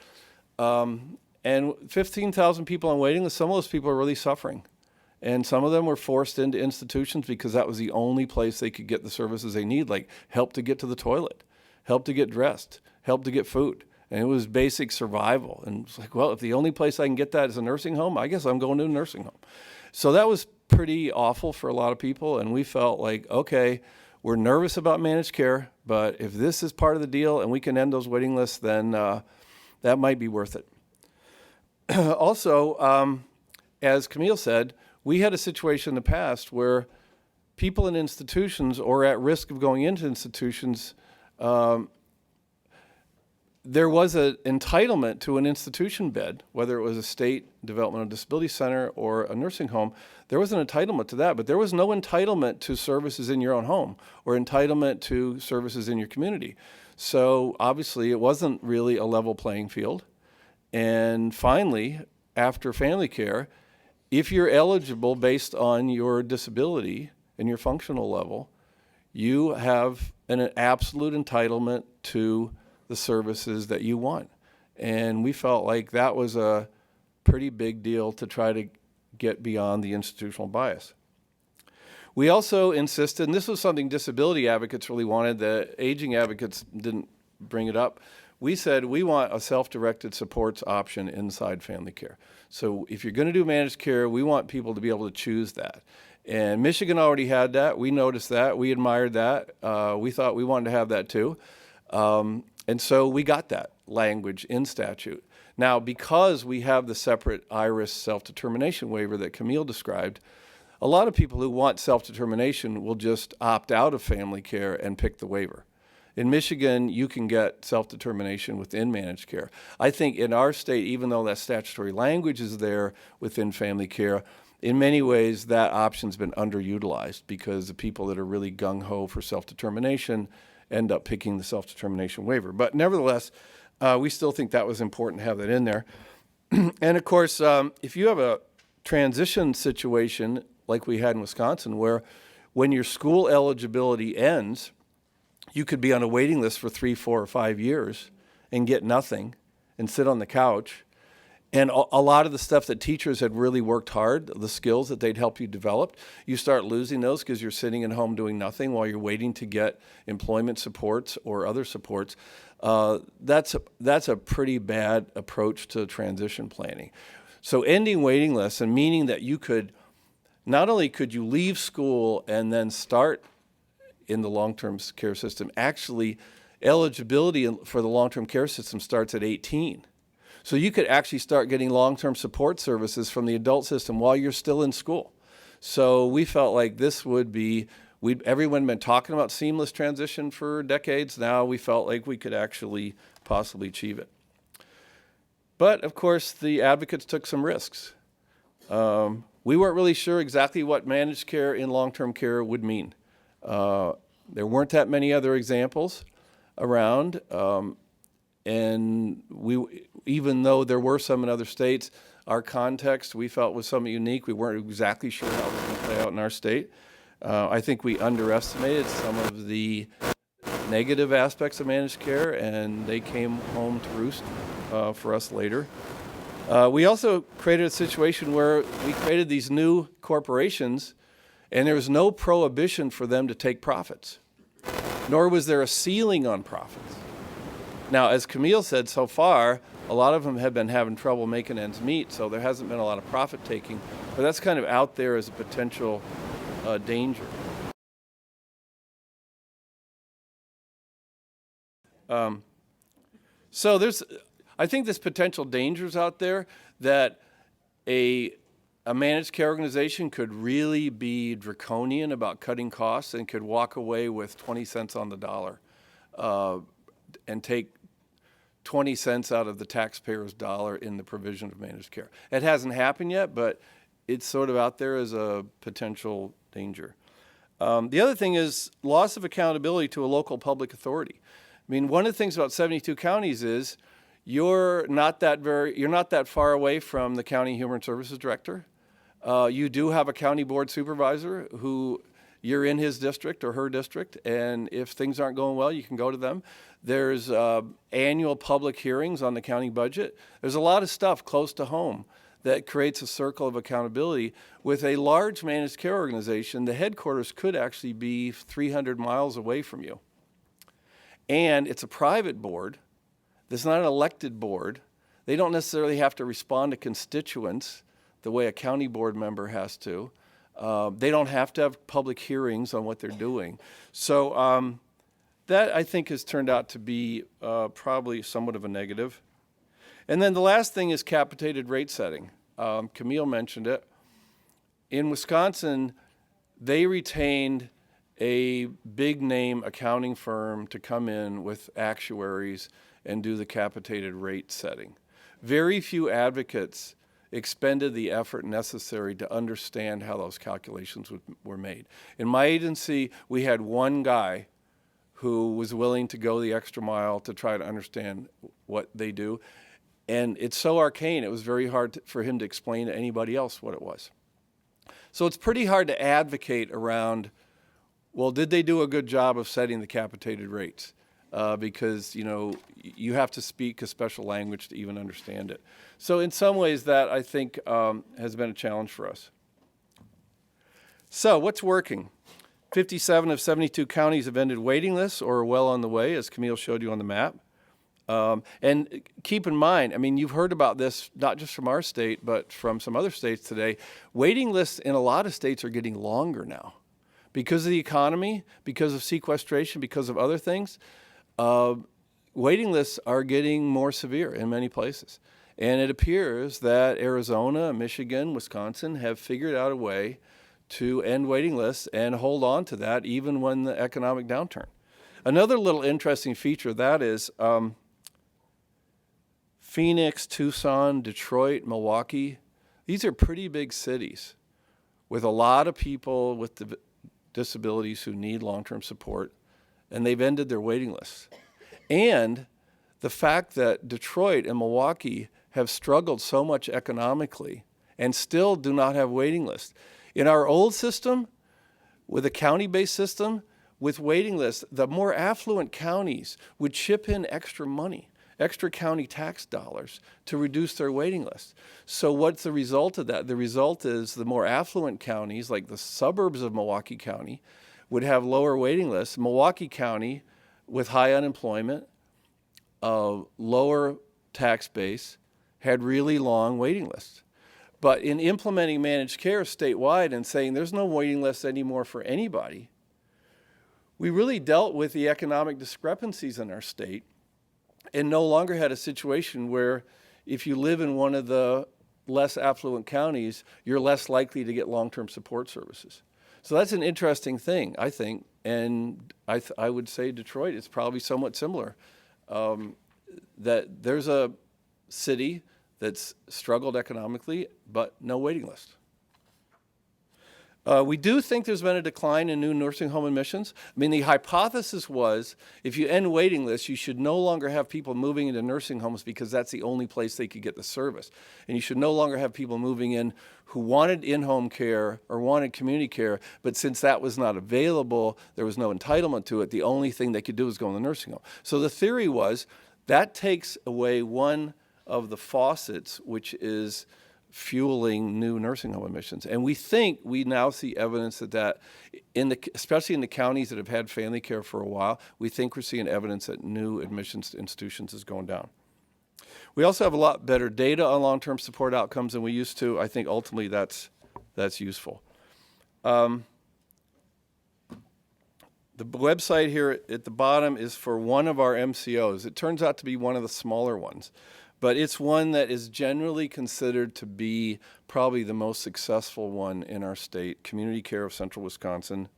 Speaker 2: And 15,000 people on waiting lists, some of those people are really suffering. And some of them were forced into institutions because that was the only place they could get the services they need, like help to get to the toilet, help to get dressed, help to get food. And it was basic survival. And it's like, well, if the only place I can get that is a nursing home, I guess I'm going to a nursing home. So that was pretty awful for a lot of people, and we felt like, okay, we're nervous about managed care, but if this is part of the deal and we can end those waiting lists, then that might be worth it. Also, as Camille said, we had a situation in the past where people in institutions or at risk of going into institutions, there was an entitlement to an institution bed, whether it was a state developmental disability center or a nursing home. There was an entitlement to that, but there was no entitlement to services in your own home or entitlement to services in your community. So obviously it wasn't really a level playing field. And finally, after family care, if you're eligible based on your disability and your functional level, you have an absolute entitlement to the services that you want. And we felt like that was a pretty big deal to try to get beyond the institutional bias. We also insisted, and this was something disability advocates really wanted, the aging advocates didn't bring it up. We said we want a self-directed supports option inside family care. So if you're going to do managed care, we want people to be able to choose that. And Michigan already had that. We noticed that. We admired that. We thought we wanted to have that too. And so we got that language in statute. Now, because we have the separate IRIS self-determination waiver that Camille described, a lot of people who want self-determination will just opt out of family care and pick the waiver. In Michigan, you can get self-determination within managed care. I think in our state, even though that statutory language is there within family care, in many ways that option's been underutilized because the people that are really gung-ho for self-determination end up picking the self-determination waiver. But nevertheless, we still think that was important to have that in there. And of course, if you have a transition situation like we had in Wisconsin, where when your school eligibility ends, you could be on a waiting list for 3, 4, or 5 years and get nothing and sit on the couch. And a lot of the stuff that teachers had really worked hard, the skills that they'd help you develop, you start losing those because you're sitting at home doing nothing while you're waiting to get employment supports or other supports. That's a pretty bad approach to transition planning. So ending waiting lists and meaning that you could, not only could you leave school and then start in the long-term care system, actually eligibility for the long-term care system starts at 18. So you could actually start getting long-term support services from the adult system while you're still in school. So we felt like this would be, everyone been talking about seamless transition for decades. Now we felt like we could actually possibly achieve it. But of course, the advocates took some risks. We weren't really sure exactly what managed care in long-term care would mean. There weren't that many other examples around. And even though there were some in other states, our context we felt was somewhat unique. We weren't exactly sure how it was going to play out in our state. I think we underestimated some of the negative aspects of managed care, and they came home to roost for us later. We also created a situation where we created these new corporations, and there was no prohibition for them to take profits, nor was there a ceiling on profits. Now, as Camille said, so far, a lot of them have been having trouble making ends meet, so there hasn't been a lot of profit taking, but that's kind of out there as a potential danger. So I think there's potential dangers out there that a managed care organization could really be draconian about cutting costs and could walk away with 20 cents on the dollar and take 20 cents out of the taxpayer's dollar in the provision of managed care. It hasn't happened yet, but it's sort of out there as a potential danger. The other thing is loss of accountability to a local public authority. I mean, one of the things about 72 counties is you're not that far away from the county human services director. You do have a county board supervisor who you're in his district or her district, and if things aren't going well, you can go to them. There's annual public hearings on the county budget. There's a lot of stuff close to home that creates a circle of accountability. With a large managed care organization, the headquarters could actually be 300 miles away from you. And it's a private board. It's not an elected board. They don't necessarily have to respond to constituents the way a county board member has to. They don't have to have public hearings on what they're doing. So that, I think, has turned out to be probably somewhat of a negative. And then the last thing is capitated rate setting. Camille mentioned it. In Wisconsin, they retained a big name accounting firm to come in with actuaries and do the capitated rate setting. Very few advocates expended the effort necessary to understand how those calculations were made. In my agency, we had one guy who was willing to go the extra mile to try to understand what they do. And it's so arcane, it was very hard for him to explain to anybody else what it was. So it's pretty hard to advocate around, well, did they do a good job of setting the capitated rates? Because, you know, you have to speak a special language to even understand it. So in some ways that, I think, has been a challenge for us. So what's working? 57 of 72 counties have ended waiting lists or are well on the way, as Camille showed you on the map. And keep in mind, I mean, you've heard about this not just from our state, but from some other states today. Waiting lists in a lot of states are getting longer now. Because of the economy, because of sequestration, because of other things, waiting lists are getting more severe in many places. And it appears that Arizona, Michigan, Wisconsin have figured out a way to end waiting lists and hold on to that even when the economic downturn. Another little interesting feature of that is Phoenix, Tucson, Detroit, Milwaukee. These are pretty big cities with a lot of people with disabilities who need long-term support, and they've ended their waiting lists. And the fact that Detroit and Milwaukee have struggled so much economically and still do not have waiting lists. In our old system, with a county-based system, with waiting lists, the more affluent counties would chip in extra money, extra county tax dollars to reduce their waiting list. So what's the result of that? The result is the more affluent counties, like the suburbs of Milwaukee County, would have lower waiting lists. Milwaukee County, with high unemployment, lower tax base, had really long waiting lists. But in implementing managed care statewide and saying there's no waiting list anymore for anybody, we really dealt with the economic discrepancies in our state and no longer had a situation where if you live in one of the less affluent counties, you're less likely to get long-term support services. So that's an interesting thing, I think, and I would say Detroit is probably somewhat similar. That there's a city that's struggled economically, but no waiting list. We do think there's been a decline in new nursing home admissions. I mean, the hypothesis was if you end waiting lists, you should no longer have people moving into nursing homes because that's the only place they could get the service. And you should no longer have people moving in who wanted in-home care or wanted community care, but since that was not available, there was no entitlement to it, the only thing they could do was go in the nursing home. So the theory was that takes away one of the faucets, which is fueling new nursing home admissions. And we think we now see evidence that especially in the counties that have had family care for a while, we think we're seeing evidence that new admissions to institutions is going down. We also have a lot better data on long-term support outcomes than we used to. I think ultimately that's useful. The website here at the bottom is for one of our MCOs. It turns out to be one of the smaller ones, but it's one that is generally considered to be probably the most successful one in our state, Community Care of Central Wisconsin.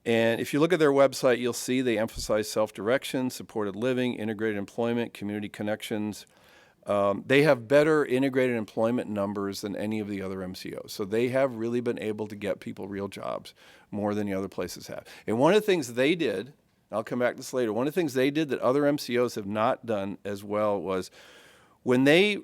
Speaker 2: And if you look at their website, you'll see they emphasize self-direction, supported living, integrated employment, community connections. They have better integrated employment numbers than any of the other MCOs. So they have really been able to get people real jobs more than the other places have. And one of the things they did, and I'll come back to this later, one of the things they did that other MCOs have not done as well was when they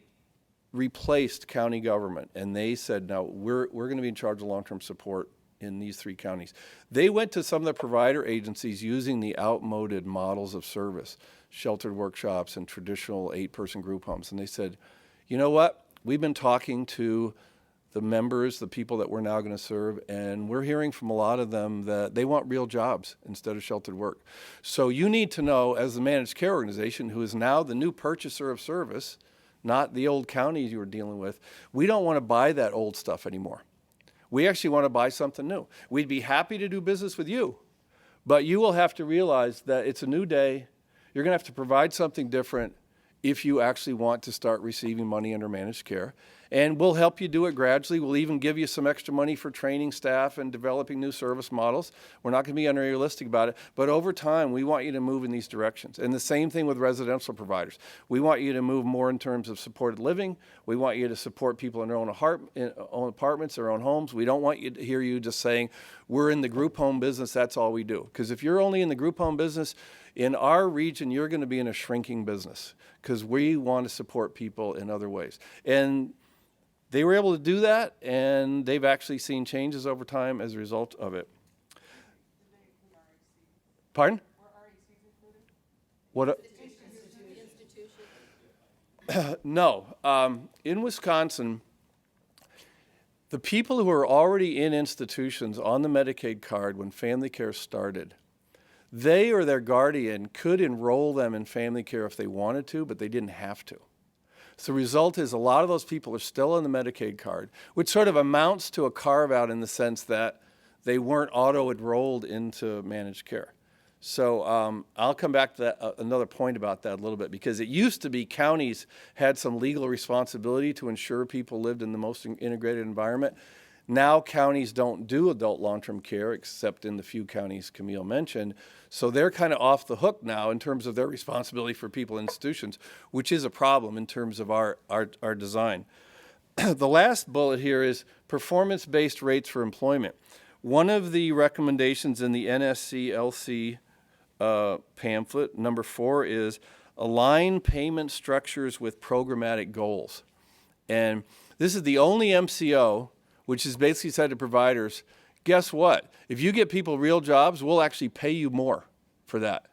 Speaker 2: replaced county government and they said, now we're going to be in charge of long-term support in these three counties, they went to some of the provider agencies using the outmoded models of service, sheltered workshops and traditional 8-person group homes. And they said, you know what? We've been talking to the members, the people that we're now going to serve, and we're hearing from a lot of them that they want real jobs instead of sheltered work. So you need to know, as the managed care organization, who is now the new purchaser of service, not the old counties you were dealing with. We don't want to buy that old stuff anymore. We actually want to buy something new. We'd be happy to do business with you, but you will have to realize that it's a new day. You're going to have to provide something different if you actually want to start receiving money under managed care. And we'll help you do it gradually. We'll even give you some extra money for training staff and developing new service models. We're not going to be unrealistic about it, but over time, we want you to move in these directions. And the same thing with residential providers. We want you to move more in terms of supported living. We want you to support people in their own apartments, their own homes. We don't want you to hear you just saying, we're in the group home business, that's all we do. Because if you're only in the group home business, in our region, you're going to be in a shrinking business because we want to support people in other ways. And they were able to do that, and they've actually seen changes over time as a result of it. Pardon? What? No. In Wisconsin, the people who are already in institutions on the Medicaid card when family care started, they or their guardian could enroll them in family care if they wanted to, but they didn't have to. So the result is a lot of those people are still on the Medicaid card, which sort of amounts to a carve-out in the sense that they weren't auto-enrolled into managed care. So I'll come back to that, another point about that a little bit, because it used to be counties had some legal responsibility to ensure people lived in the most integrated environment. Now counties don't do adult long-term care except in the few counties Camille mentioned. So they're kind of off the hook now in terms of their responsibility for people in institutions, which is a problem in terms of our design. The last bullet here is performance-based rates for employment. One of the recommendations in the NSC-LC pamphlet, number 4, is align payment structures with programmatic goals. And this is the only MCO which is basically said to providers, guess what? If you get people real jobs, we'll actually pay you more for that.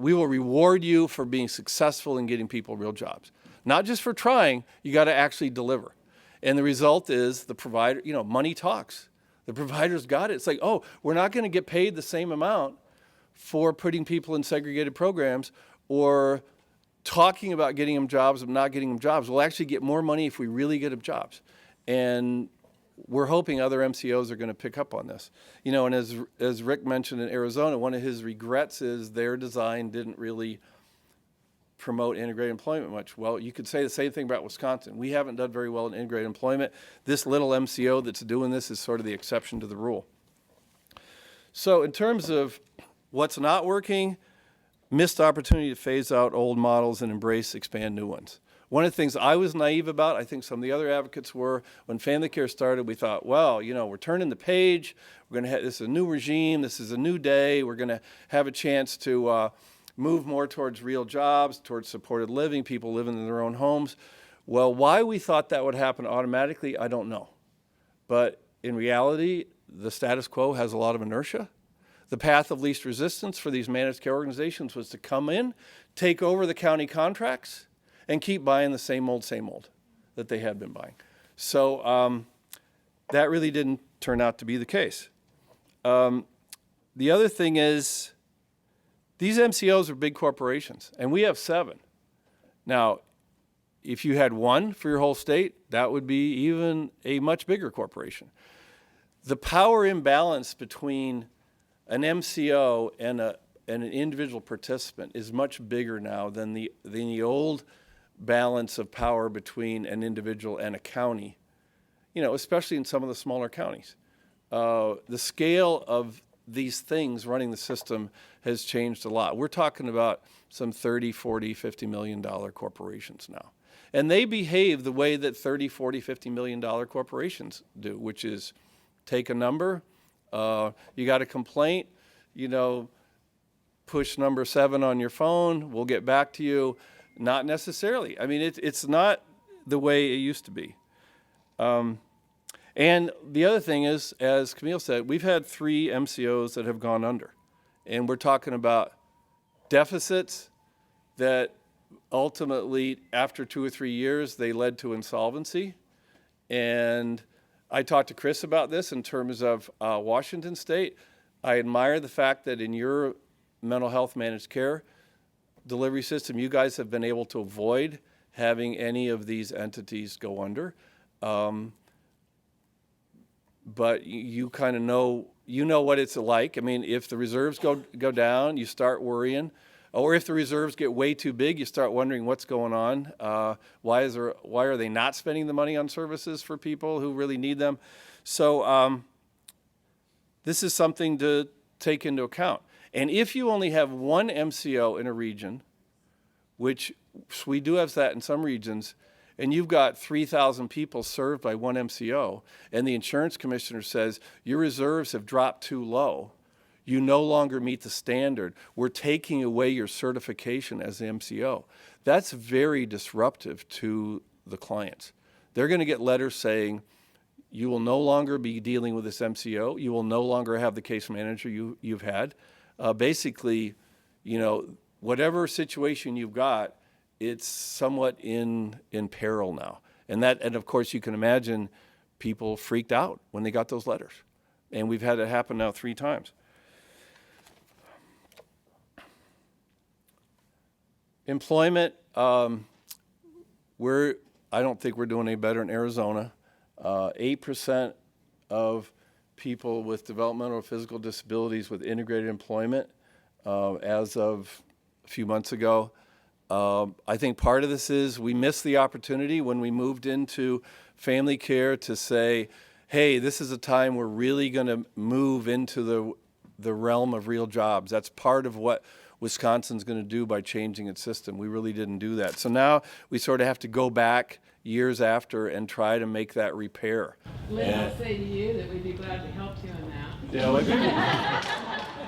Speaker 2: We will reward you for being successful in getting people real jobs. Not just for trying, you got to actually deliver. And the result is the provider, money talks. The provider's got it. It's like, oh, we're not going to get paid the same amount for putting people in segregated programs or talking about getting them jobs but not getting them jobs. We'll actually get more money if we really get them jobs. And we're hoping other MCOs are going to pick up on this. And as Rick mentioned in Arizona, one of his regrets is their design didn't really promote integrated employment much. Well, you could say the same thing about Wisconsin. We haven't done very well in integrated employment. This little MCO that's doing this is sort of the exception to the rule. So in terms of what's not working, missed opportunity to phase out old models and expand new ones. One of the things I was naive about, I think some of the other advocates were, when family care started, we thought, well, we're turning the page. We're going to have, this is a new regime. This is a new day. We're going to have a chance to move more towards real jobs, towards supported living, people living in their own homes. Well, why we thought that would happen automatically, I don't know. But in reality, the status quo has a lot of inertia. The path of least resistance for these managed care organizations was to come in, take over the county contracts, and keep buying the same old that they had been buying. So that really didn't turn out to be the case. The other thing is, these MCOs are big corporations, and we have 7. Now, if you had 1 for your whole state, that would be even a much bigger corporation. The power imbalance between an MCO and an individual participant is much bigger now than the old balance of power between an individual and a county, especially in some of the smaller counties. The scale of these things running the system has changed a lot. We're talking about some $30, $40, $50 million corporations now. And they behave the way that $30, $40, $50 million corporations do, which is take a number, you got a complaint, push number 7 on your phone, we'll get back to you. Not necessarily. I mean, it's not the way it used to be. And the other thing is, as Camille said, we've had 3 MCOs that have gone under. And we're talking about deficits that ultimately, after 2 or 3 years, they led to insolvency. And I talked to Chris about this in terms of Washington State. I admire the fact that in your mental health managed care delivery system, you guys have been able to avoid having any of these entities go under. But you kind of know, what it's like. I mean, if the reserves go down, you start worrying. Or if the reserves get way too big, you start wondering what's going on. Why are they not spending the money on services for people who really need them? So this is something to take into account. And if you only have one MCO in a region, which we do have that in some regions, and you've got 3,000 people served by one MCO, and the insurance commissioner says your reserves have dropped too low, you no longer meet the standard, we're taking away your certification as the MCO. That's very disruptive to the clients. They're going to get letters saying, you will no longer be dealing with this MCO, you will no longer have the case manager you've had. Basically, whatever situation you've got, it's somewhat in peril now. And of course, you can imagine people freaked out when they got those letters. And we've had it happen now 3 times. Employment, I don't think we're doing any better in Arizona. 8% of people with developmental or physical disabilities with integrated employment as of a few months ago. I think part of this is we missed the opportunity when we moved into family care to say, hey, this is a time we're really going to move into the realm of real jobs. That's part of what Wisconsin's going to do by changing its system. We really didn't do that. So now we sort of have to go back years after and try to make that repair.
Speaker 4: Lynn, I'll say to you that we'd be glad to help you in that.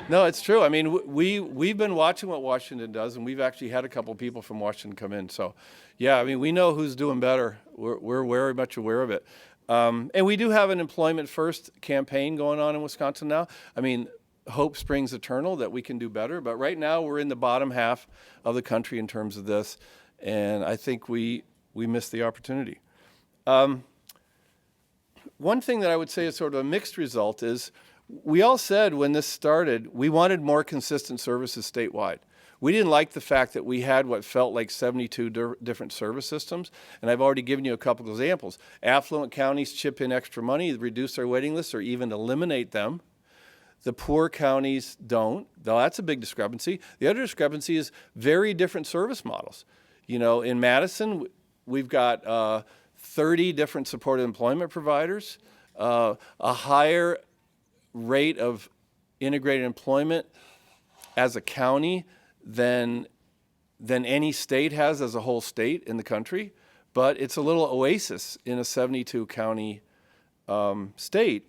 Speaker 2: No, it's true. I mean, we've been watching what Washington does, and we've actually had a couple of people from Washington come in. So, yeah, I mean, we know who's doing better. We're very much aware of it. And we do have an Employment First campaign going on in Wisconsin now. I mean, hope springs eternal that we can do better. But right now, we're in the bottom half of the country in terms of this, and I think we missed the opportunity. One thing that I would say is sort of a mixed result is we all said when this started, we wanted more consistent services statewide. We didn't like the fact that we had what felt like 72 different service systems, and I've already given you a couple of examples. Affluent counties chip in extra money, reduce their waiting lists, or even eliminate them. The poor counties don't, though that's a big discrepancy. The other discrepancy is very different service models. In Madison, we've got 30 different supported employment providers, a higher rate of integrated employment as a county than any state has as a whole state in the country, but it's a little oasis in a 72 county state.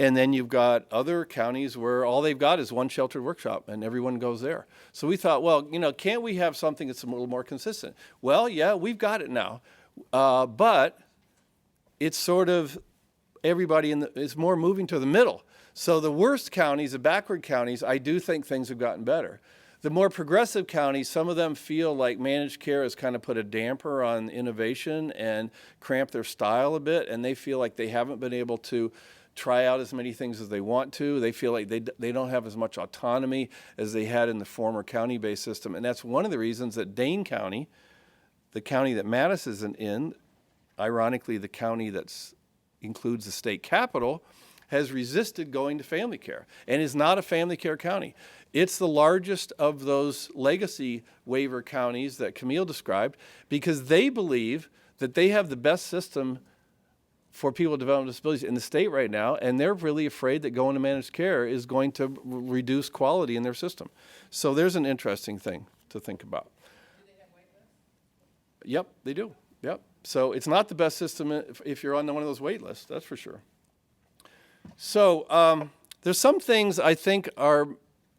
Speaker 2: And then you've got other counties where all they've got is one sheltered workshop and everyone goes there. So we thought, well, can't we have something that's a little more consistent? Well, yeah, we've got it now. But it's sort of everybody is more moving to the middle. So the worst counties, the backward counties, I do think things have gotten better. The more progressive counties, some of them feel like managed care has kind of put a damper on innovation and cramped their style a bit, and they feel like they haven't been able to try out as many things as they want to. They feel like they don't have as much autonomy as they had in the former county-based system, and that's one of the reasons that Dane County, the county that Madison isn't in, ironically the county that includes the state capital, has resisted going to family care and is not a family care county. It's the largest of those legacy waiver counties that Camille described because they believe that they have the best system for people with developmental disabilities in the state right now, and they're really afraid that going to managed care is going to reduce quality in their system. So there's an interesting thing to think about.
Speaker 4: Do they have wait lists?
Speaker 2: Yep, they do. Yep. So it's not the best system if you're on one of those wait lists, that's for sure. So there's some things I think are,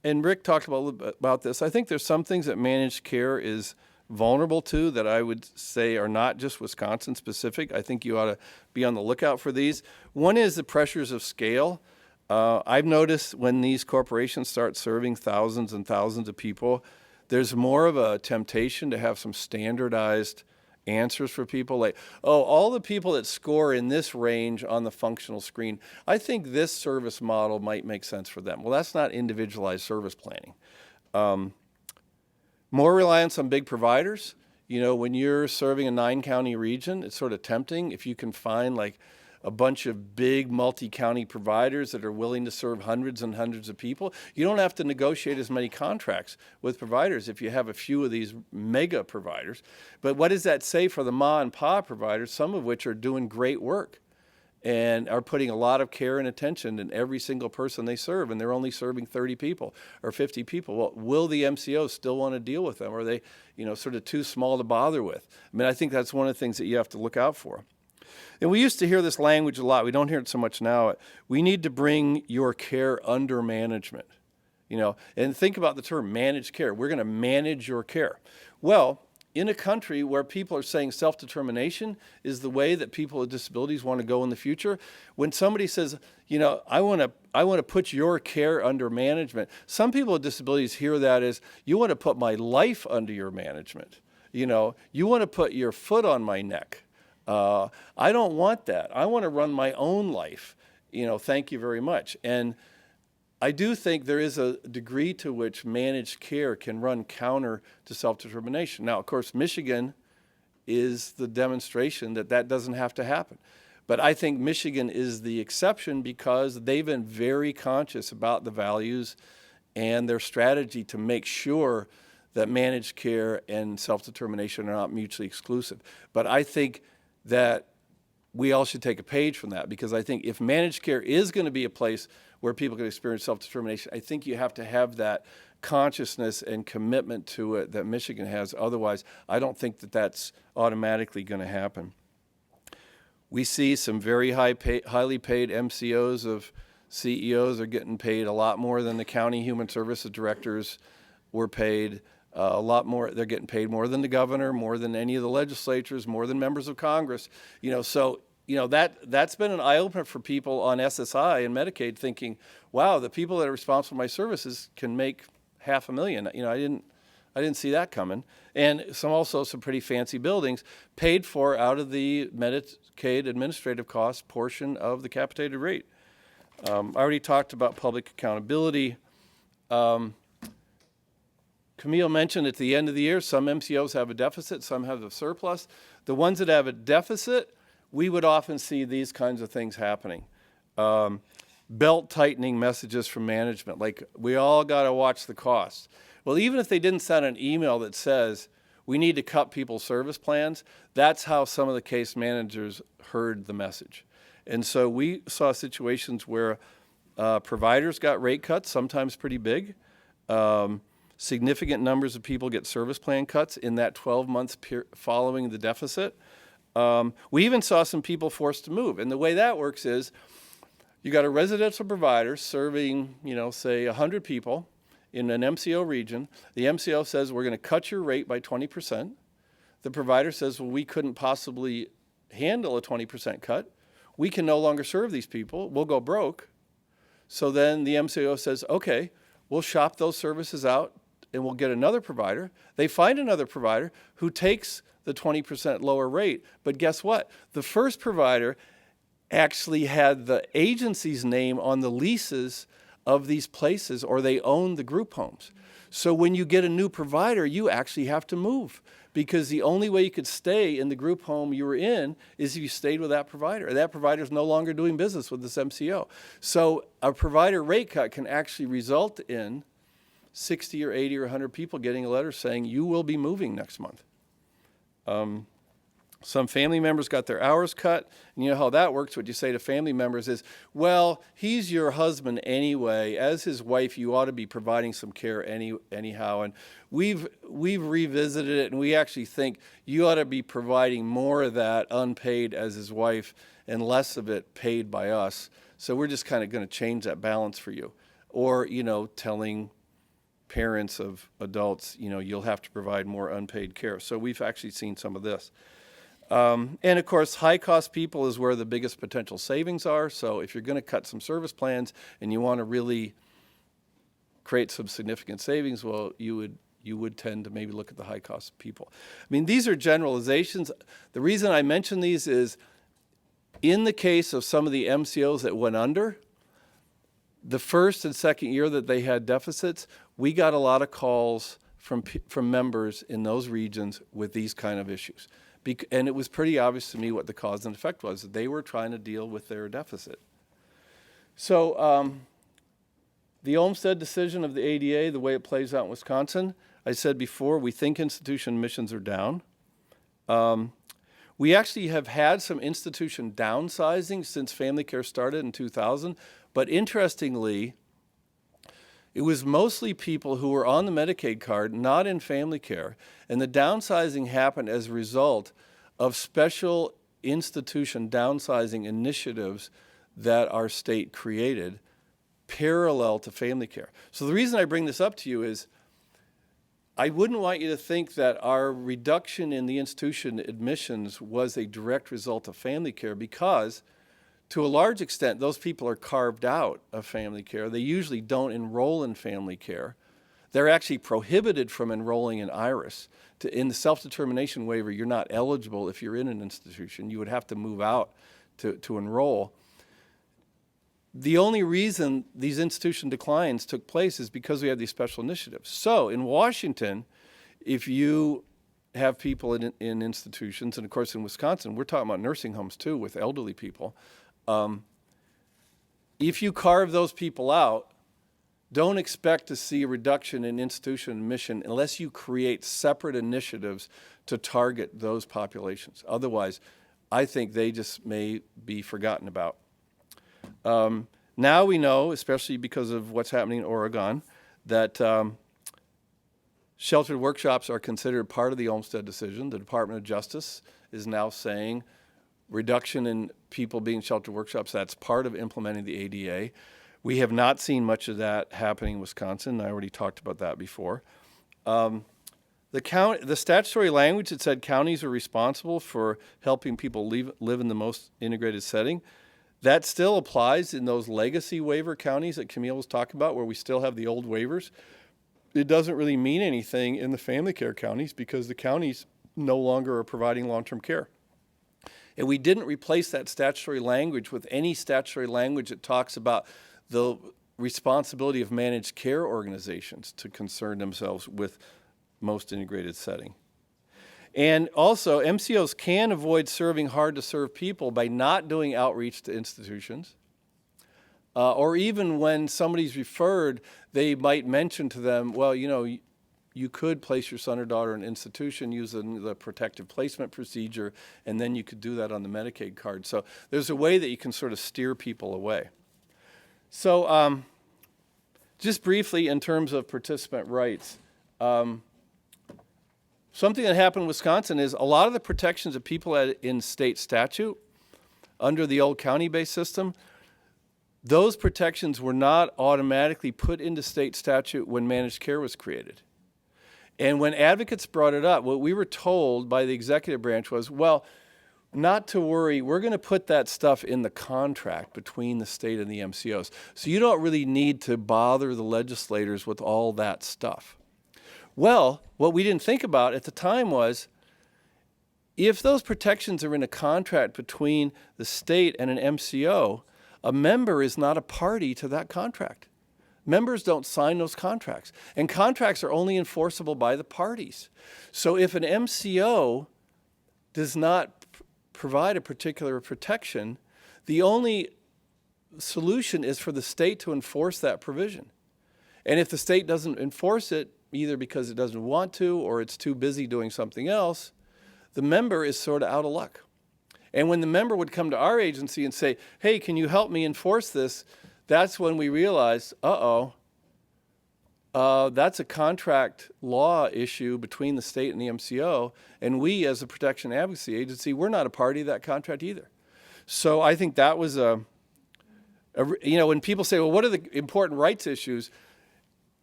Speaker 2: and Rick talked a little bit about this, I think there's some things that managed care is vulnerable to that I would say are not just Wisconsin specific. I think you ought to be on the lookout for these. One is the pressures of scale. I've noticed when these corporations start serving thousands and thousands of people, there's more of a temptation to have some standardized answers for people like, oh, all the people that score in this range on the functional screen, I think this service model might make sense for them. Well, that's not individualized service planning. More reliance on big providers. When you're serving a 9-county region, it's sort of tempting if you can find like a bunch of big multi-county providers that are willing to serve hundreds and hundreds of people. You don't have to negotiate as many contracts with providers if you have a few of these mega providers. But what does that say for the ma and pa providers, some of which are doing great work and are putting a lot of care and attention in every single person they serve, and they're only serving 30 people or 50 people? Well, will the MCOs still want to deal with them? Or are they, sort of too small to bother with? I mean, I think that's one of the things that you have to look out for. And we used to hear this language a lot. We don't hear it so much now. We need to bring your care under management, and think about the term managed care. We're going to manage your care. Well, in a country where people are saying self-determination is the way that people with disabilities want to go in the future, when somebody says, I want to put your care under management, some people with disabilities hear that as, you want to put my life under your management. You want to put your foot on my neck. I don't want that. I want to run my own life. Thank you very much. And I do think there is a degree to which managed care can run counter to self-determination. Now, of course, Michigan is the demonstration that that doesn't have to happen. But I think Michigan is the exception because they've been very conscious about the values and their strategy to make sure that managed care and self-determination are not mutually exclusive. But I think that we all should take a page from that, because I think if managed care is going to be a place where people can experience self-determination, I think you have to have that consciousness and commitment to it that Michigan has. Otherwise, I don't think that that's automatically going to happen. We see some very highly paid MCOs of CEOs are getting paid a lot more than the county human services directors were paid. A lot more. They're getting paid more than the governor, more than any of the legislatures, more than members of Congress. That's been an eye opener for people on SSI and Medicaid, thinking, wow, the people that are responsible for my services can make $500,000. I didn't see that coming. And some pretty fancy buildings paid for out of the Medicaid administrative cost portion of the capitated rate. I already talked about public accountability. Camille mentioned at the end of the year, some MCOs have a deficit, some have a surplus. The ones that have a deficit, we would often see these kinds of things happening. Belt tightening messages from management, like we all got to watch the cost. Well, even if they didn't send an email that says we need to cut people's service plans, that's how some of the case managers heard the message. And so we saw situations where providers got rate cuts, sometimes pretty big. Significant numbers of people get service plan cuts in that 12 months following the deficit. We even saw some people forced to move. And the way that works is you got a residential provider serving, say 100 people in an MCO region. The MCO says, we're going to cut your rate by 20%. The provider says, well, we couldn't possibly handle a 20% cut. We can no longer serve these people. We'll go broke. So then the MCO says, okay, we'll shop those services out and we'll get another provider. They find another provider who takes the 20% lower rate. But guess what? The first provider actually had the agency's name on the leases of these places, or they own the group homes. So when you get a new provider, you actually have to move, because the only way you could stay in the group home you were in is if you stayed with that provider. That provider is no longer doing business with this MCO. So a provider rate cut can actually result in 60 or 80 or 100 people getting a letter saying, you will be moving next month. Some family members got their hours cut. And you know how that works. What you say to family members is, well, he's your husband anyway. As his wife, you ought to be providing some care anyhow. And we've revisited it, and we actually think you ought to be providing more of that unpaid as his wife and less of it paid by us. So we're just kind of going to change that balance for you. Or, telling parents of adults, you'll have to provide more unpaid care. So we've actually seen some of this. And of course, high-cost people is where the biggest potential savings are. So if you're going to cut some service plans and you want to really create some significant savings, well, you would tend to maybe look at the high-cost people. I mean, these are generalizations. The reason I mention these is, in the case of some of the MCOs that went under, the first and second year that they had deficits, we got a lot of calls from members in those regions with these kind of issues. And it was pretty obvious to me what the cause and effect was, that they were trying to deal with their deficit. So the Olmsted decision of the ADA, the way it plays out in Wisconsin, I said before, we think institution admissions are down. We actually have had some institution downsizing since family care started in 2000, but interestingly, it was mostly people who were on the Medicaid card, not in family care, and the downsizing happened as a result of special institution downsizing initiatives that our state created parallel to family care. So the reason I bring this up to you is I wouldn't want you to think that our reduction in the institution admissions was a direct result of family care, because to a large extent, those people are carved out of family care. They usually don't enroll in family care. They're actually prohibited from enrolling in IRIS. In the self-determination waiver, you're not eligible if you're in an institution. You would have to move out to enroll. The only reason these institution declines took place is because we had these special initiatives. So in Washington, if you have people in institutions, and of course in Wisconsin, we're talking about nursing homes too with elderly people. If you carve those people out, don't expect to see a reduction in institution admission unless you create separate initiatives to target those populations. Otherwise, I think they just may be forgotten about. Now we know, especially because of what's happening in Oregon, that sheltered workshops are considered part of the Olmsted decision. The Department of Justice is now saying reduction in people being sheltered workshops, that's part of implementing the ADA. We have not seen much of that happening in Wisconsin. I already talked about that before. The statutory language that said counties are responsible for helping people live in the most integrated setting, that still applies in those legacy waiver counties that Camille was talking about, where we still have the old waivers. It doesn't really mean anything in the family care counties because the counties no longer are providing long-term care. And we didn't replace that statutory language with any statutory language that talks about the responsibility of managed care organizations to concern themselves with most integrated setting. And also, MCOs can avoid serving hard-to-serve people by not doing outreach to institutions. Or even when somebody's referred, they might mention to them, well, you know, you could place your son or daughter in an institution using the protective placement procedure, and then you could do that on the Medicaid card. So there's a way that you can sort of steer people away. So just briefly in terms of participant rights, something that happened in Wisconsin is a lot of the protections that people had in state statute under the old county-based system, those protections were not automatically put into state statute when managed care was created. And when advocates brought it up, what we were told by the executive branch was, well, not to worry, we're going to put that stuff in the contract between the state and the MCOs. So you don't really need to bother the legislators with all that stuff. Well, what we didn't think about at the time was, if those protections are in a contract between the state and an MCO, a member is not a party to that contract. Members don't sign those contracts, and contracts are only enforceable by the parties. So if an MCO does not provide a particular protection, the only solution is for the state to enforce that provision. And if the state doesn't enforce it, either because it doesn't want to or it's too busy doing something else, the member is sort of out of luck. And when the member would come to our agency and say, hey, can you help me enforce this? That's when we realized, that's a contract law issue between the state and the MCO, and we as a protection advocacy agency, we're not a party to that contract either. So I think that was when people say, well, what are the important rights issues?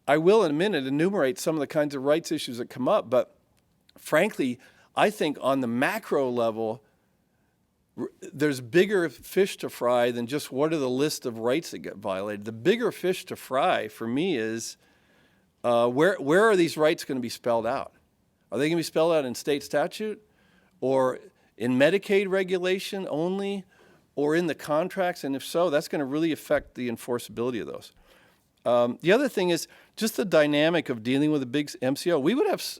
Speaker 2: I will in a minute enumerate some of the kinds of rights issues that come up, but frankly, I think on the macro level, there's bigger fish to fry than just what are the list of rights that get violated. The bigger fish to fry for me is where are these rights going to be spelled out? Are they going to be spelled out in state statute or in Medicaid regulation only or in the contracts? And if so, that's going to really affect the enforceability of those. The other thing is just the dynamic of dealing with a big MCO.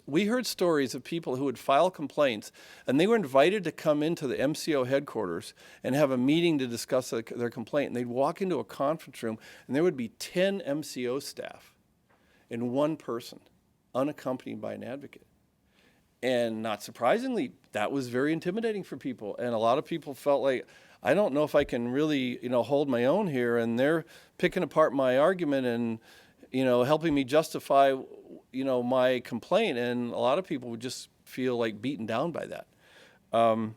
Speaker 2: We heard stories of people who would file complaints, and they were invited to come into the MCO headquarters and have a meeting to discuss their complaint. And they'd walk into a conference room, and there would be 10 MCO staff and one person, unaccompanied by an advocate. And not surprisingly, that was very intimidating for people. And a lot of people felt like, I don't know if I can really, hold my own here. And they're picking apart my argument and, helping me justify, my complaint. And a lot of people would just feel like beaten down by that. And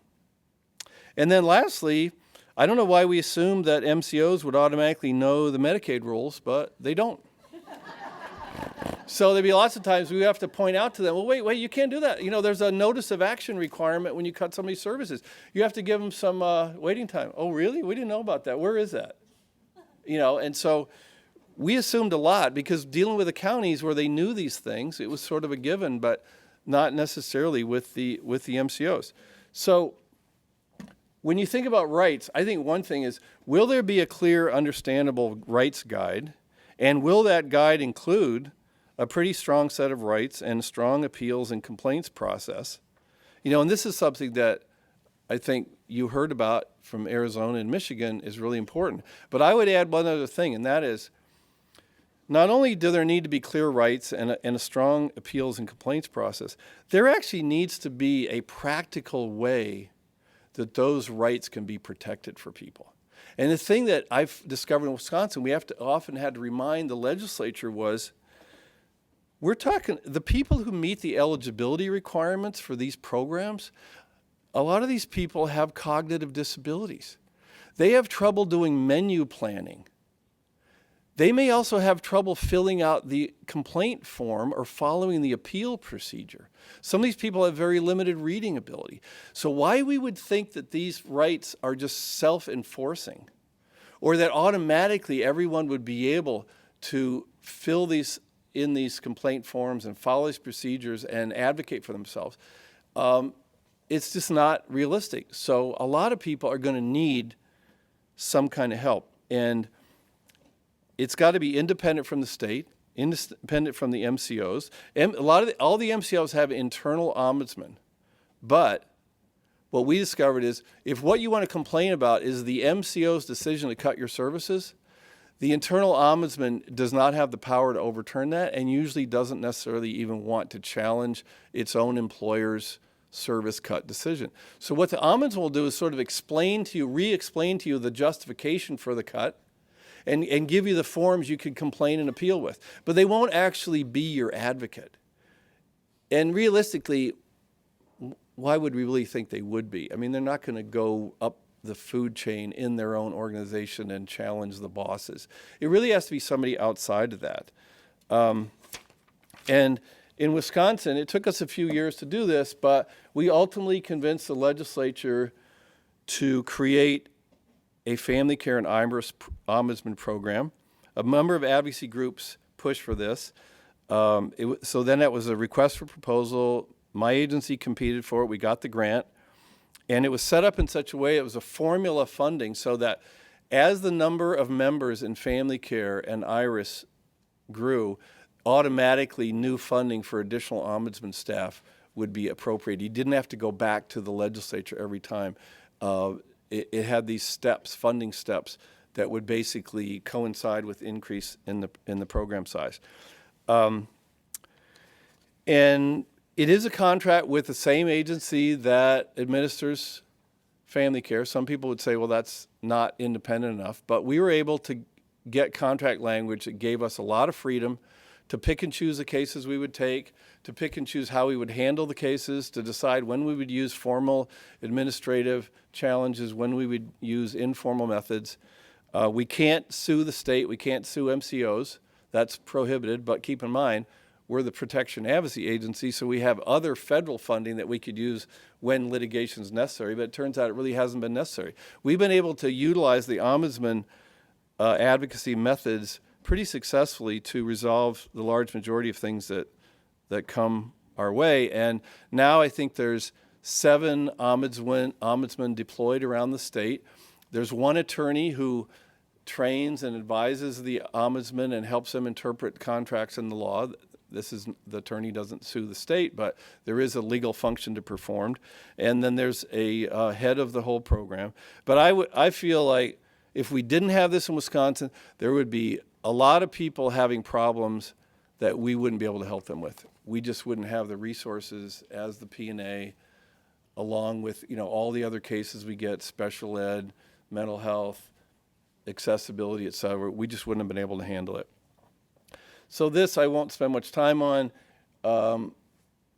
Speaker 2: then lastly, I don't know why we assumed that MCOs would automatically know the Medicaid rules, but they don't. So there'd be lots of times we have to point out to them, well, wait, you can't do that. There's a notice of action requirement when you cut somebody's services. You have to give them some waiting time. Oh, really? We didn't know about that. Where is that? And so we assumed a lot because dealing with the counties where they knew these things, it was sort of a given, but not necessarily with the MCOs. So when you think about rights, I think one thing is, will there be a clear, understandable rights guide? And will that guide include a pretty strong set of rights and strong appeals and complaints process? And this is something that I think you heard about from Arizona and Michigan is really important. But I would add one other thing, and that is, not only do there need to be clear rights and a strong appeals and complaints process, there actually needs to be a practical way that those rights can be protected for people. And the thing that I've discovered in Wisconsin, we often had to remind the legislature was, we're talking, the people who meet the eligibility requirements for these programs, a lot of these people have cognitive disabilities. They have trouble doing menu planning. They may also have trouble filling out the complaint form or following the appeal procedure. Some of these people have very limited reading ability. So why we would think that these rights are just self-enforcing, or that automatically everyone would be able to fill these in these complaint forms and follow these procedures and advocate for themselves, it's just not realistic. So a lot of people are going to need some kind of help. And it's got to be independent from the state, independent from the MCOs. All the MCOs have internal ombudsmen. But what we discovered is, if what you want to complain about is the MCO's decision to cut your services, the internal ombudsman does not have the power to overturn that, and usually doesn't necessarily even want to challenge its own employer's service cut decision. So what the ombudsman will do is sort of re-explain to you the justification for the cut, and give you the forms you could complain and appeal with. But they won't actually be your advocate. And realistically, why would we really think they would be? I mean, they're not going to go up the food chain in their own organization and challenge the bosses. It really has to be somebody outside of that. And in Wisconsin, it took us a few years to do this, but we ultimately convinced the legislature to create a family care and ombudsman program. A number of advocacy groups pushed for this. So then that was a request for proposal. My agency competed for it. We got the grant. And it was set up in such a way, it was a formula funding, so that as the number of members in family care and IRIS grew, automatically new funding for additional ombudsman staff would be appropriated. You didn't have to go back to the legislature every time. It had these steps, funding steps, that would basically coincide with increase in the program size. And it is a contract with the same agency that administers family care. Some people would say, well, that's not independent enough. But we were able to get contract language that gave us a lot of freedom to pick and choose the cases we would take, to pick and choose how we would handle the cases, to decide when we would use formal administrative challenges, when we would use informal methods. We can't sue the state. We can't sue MCOs. That's prohibited. But keep in mind, we're the Protection Advocacy Agency, so we have other federal funding that we could use when litigation is necessary, but it turns out it really hasn't been necessary. We've been able to utilize the ombudsman advocacy methods pretty successfully to resolve the large majority of things that come our way. And now I think there's 7 ombudsmen deployed around the state. There's one attorney who trains and advises the ombudsman and helps them interpret contracts and the law. The attorney doesn't sue the state, but there is a legal function to perform. And then there's a head of the whole program. But I feel like if we didn't have this in Wisconsin, there would be a lot of people having problems that we wouldn't be able to help them with. We just wouldn't have the resources as the P&A, along with all the other cases we get, special ed, mental health, accessibility, et cetera. We just wouldn't have been able to handle it. So this I won't spend much time on.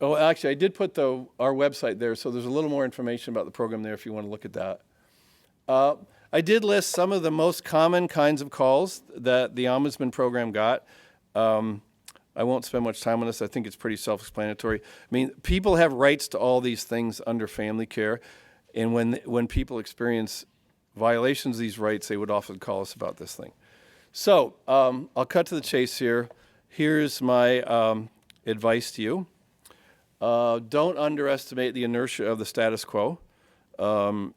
Speaker 2: Actually, I did put our website there, so there's a little more information about the program there if you want to look at that. I did list some of the most common kinds of calls that the Ombudsman program got. I won't spend much time on this. I think it's pretty self-explanatory. I mean, people have rights to all these things under family care, and when people experience violations of these rights, they would often call us about this thing. So I'll cut to the chase here. Here's my advice to you. Don't underestimate the inertia of the status quo.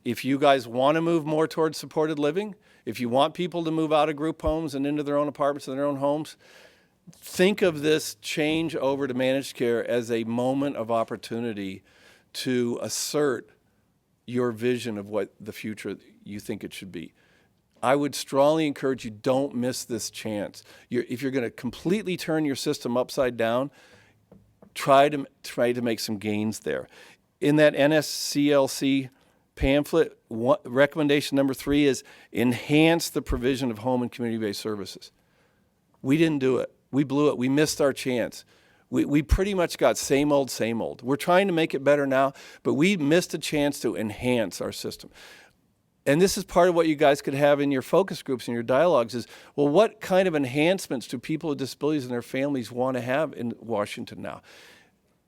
Speaker 2: If you guys want to move more towards supported living, if you want people to move out of group homes and into their own apartments and their own homes, think of this change over to managed care as a moment of opportunity to assert your vision of what the future you think it should be. I would strongly encourage you, don't miss this chance. If you're going to completely turn your system upside down, try to make some gains there. In that NSCLC pamphlet, recommendation number 3 is enhance the provision of home and community-based services. We didn't do it. We blew it. We missed our chance. We pretty much got same old, same old. We're trying to make it better now, but we missed a chance to enhance our system. And this is part of what you guys could have in your focus groups and your dialogues is, well, what kind of enhancements do people with disabilities and their families want to have in Washington now?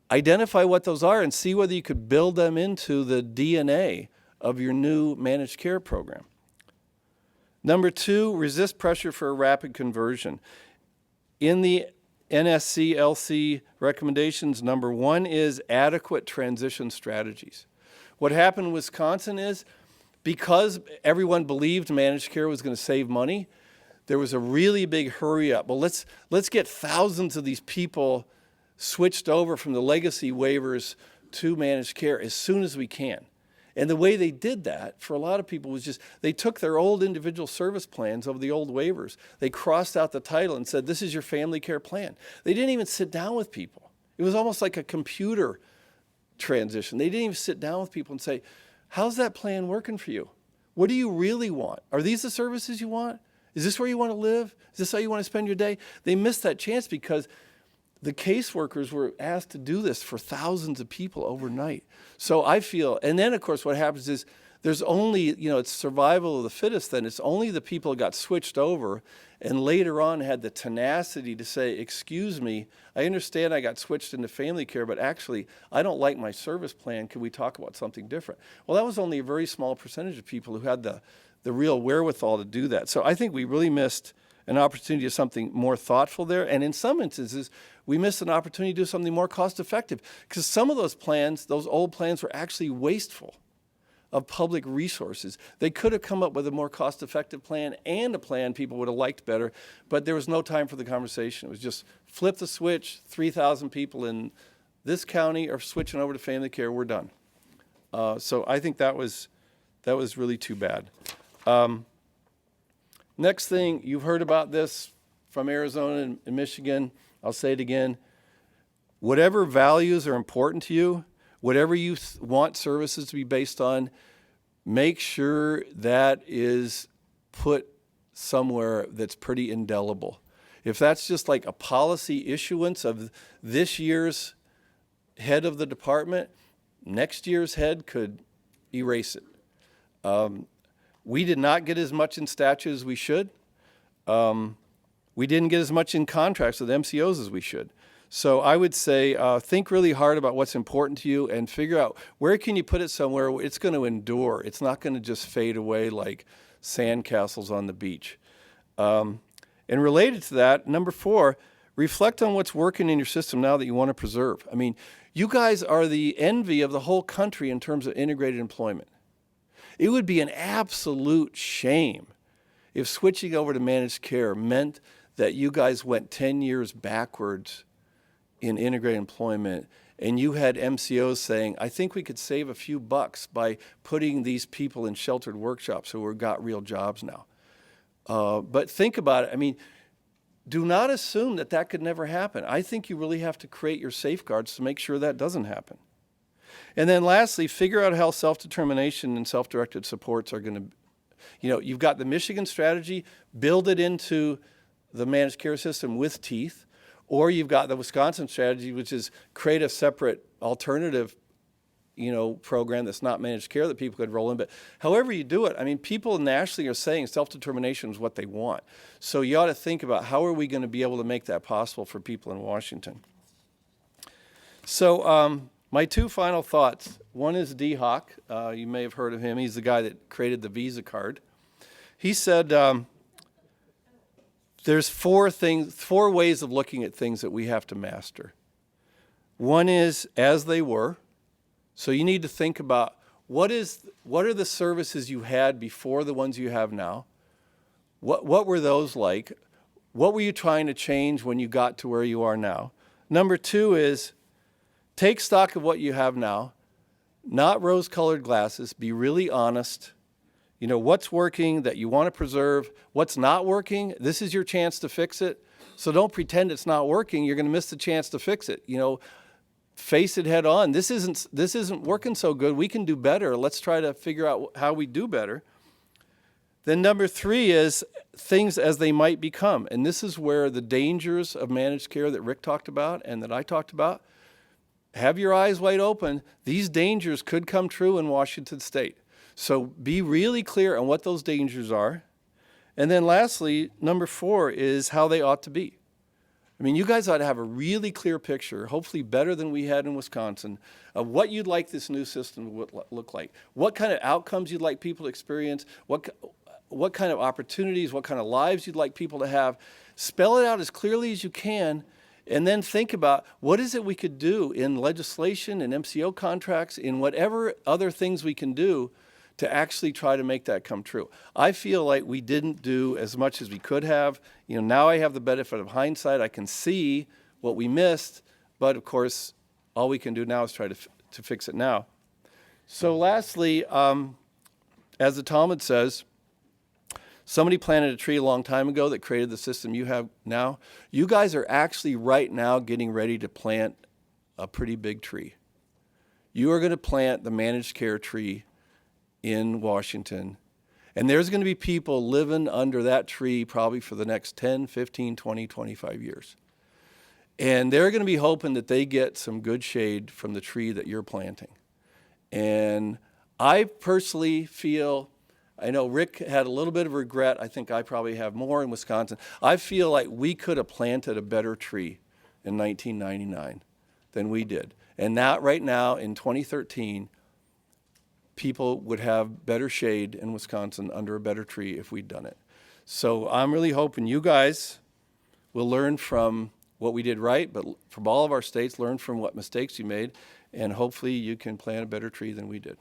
Speaker 2: Identify what those are and see whether you could build them into the DNA of your new managed care program. Number 2, resist pressure for a rapid conversion. In the NSCLC recommendations, number 1 is adequate transition strategies. What happened in Wisconsin is, because everyone believed managed care was going to save money, there was a really big hurry up. Well, let's get thousands of these people switched over from the legacy waivers to managed care as soon as we can. And the way they did that for a lot of people was just, they took their old individual service plans of the old waivers. They crossed out the title and said, this is your family care plan. They didn't even sit down with people. It was almost like a computer transition. They didn't even sit down with people and say, how's that plan working for you? What do you really want? Are these the services you want? Is this where you want to live? Is this how you want to spend your day? They missed that chance because the caseworkers were asked to do this for thousands of people overnight. So I feel, and then of course what happens is there's only, it's survival of the fittest then. It's only the people who got switched over and later on had the tenacity to say, excuse me, I understand I got switched into family care, but actually I don't like my service plan. Can we talk about something different? Well, that was only a very small percentage of people who had the real wherewithal to do that. So I think we really missed an opportunity to do something more thoughtful there. And in some instances, we missed an opportunity to do something more cost effective because some of those plans, those old plans, were actually wasteful of public resources. They could have come up with a more cost-effective plan and a plan people would have liked better, but there was no time for the conversation. It was just flip the switch, 3,000 people in this county are switching over to family care, we're done. So I think that was really too bad. Next thing, you've heard about this from Arizona and Michigan. I'll say it again. Whatever values are important to you, whatever you want services to be based on, make sure that is put somewhere that's pretty indelible. If that's just like a policy issuance of this year's head of the department, next year's head could erase it. We did not get as much in statute as we should. We didn't get as much in contracts with MCOs as we should. So I would say think really hard about what's important to you and figure out where can you put it somewhere where it's going to endure. It's not going to just fade away like sandcastles on the beach. And related to that, number 4, reflect on what's working in your system now that you want to preserve. I mean, you guys are the envy of the whole country in terms of integrated employment. It would be an absolute shame if switching over to managed care meant that you guys went 10 years backwards in integrated employment, and you had MCOs saying, I think we could save a few bucks by putting these people in sheltered workshops who have got real jobs now. But think about it. I mean, do not assume that that could never happen. I think you really have to create your safeguards to make sure that doesn't happen. And then lastly, figure out how self-determination and self-directed supports are going to, you've got the Michigan strategy, build it into the managed care system with teeth, or you've got the Wisconsin strategy, which is create a separate alternative, program that's not managed care that people could roll in. But however you do it, I mean, people nationally are saying self-determination is what they want. So you ought to think about how are we going to be able to make that possible for people in Washington. So my two final thoughts. One is D. Hawk. You may have heard of him. He's the guy that created the Visa card. He said there's four ways of looking at things that we have to master. One is as they were. So you need to think about what are the services you had before the ones you have now? What were those like? What were you trying to change when you got to where you are now? Number two is take stock of what you have now, not rose-colored glasses. Be really honest. What's working that you want to preserve, what's not working, this is your chance to fix it. So don't pretend it's not working. You're going to miss the chance to fix it. Face it head on. This isn't working so good. We can do better. Let's try to figure out how we do better. Then number three is things as they might become. And this is where the dangers of managed care that Rick talked about and that I talked about, have your eyes wide open. These dangers could come true in Washington State. So be really clear on what those dangers are. And then lastly, number four is how they ought to be. I mean, you guys ought to have a really clear picture, hopefully better than we had in Wisconsin, of what you'd like this new system would look like. What kind of outcomes you'd like people to experience, what kind of opportunities, what kind of lives you'd like people to have. Spell it out as clearly as you can, and then think about what is it we could do in legislation, in MCO contracts, in whatever other things we can do to actually try to make that come true. I feel like we didn't do as much as we could have. Now I have the benefit of hindsight. I can see what we missed, but of course, all we can do now is try to fix it now. So lastly, as the Talmud says, somebody planted a tree a long time ago that created the system you have now. You guys are actually right now getting ready to plant a pretty big tree. You are going to plant the managed care tree in Washington. And there's going to be people living under that tree probably for the next 10, 15, 20, 25 years. And they're going to be hoping that they get some good shade from the tree that you're planting. And I personally feel, I know Rick had a little bit of regret. I think I probably have more in Wisconsin. I feel like we could have planted a better tree in 1999 than we did. And now, right now in 2013, people would have better shade in Wisconsin under a better tree if we'd done it. So I'm really hoping you guys will learn from what we did right, but from all of our states, learn from what mistakes you made, and hopefully you can plant a better tree than we did.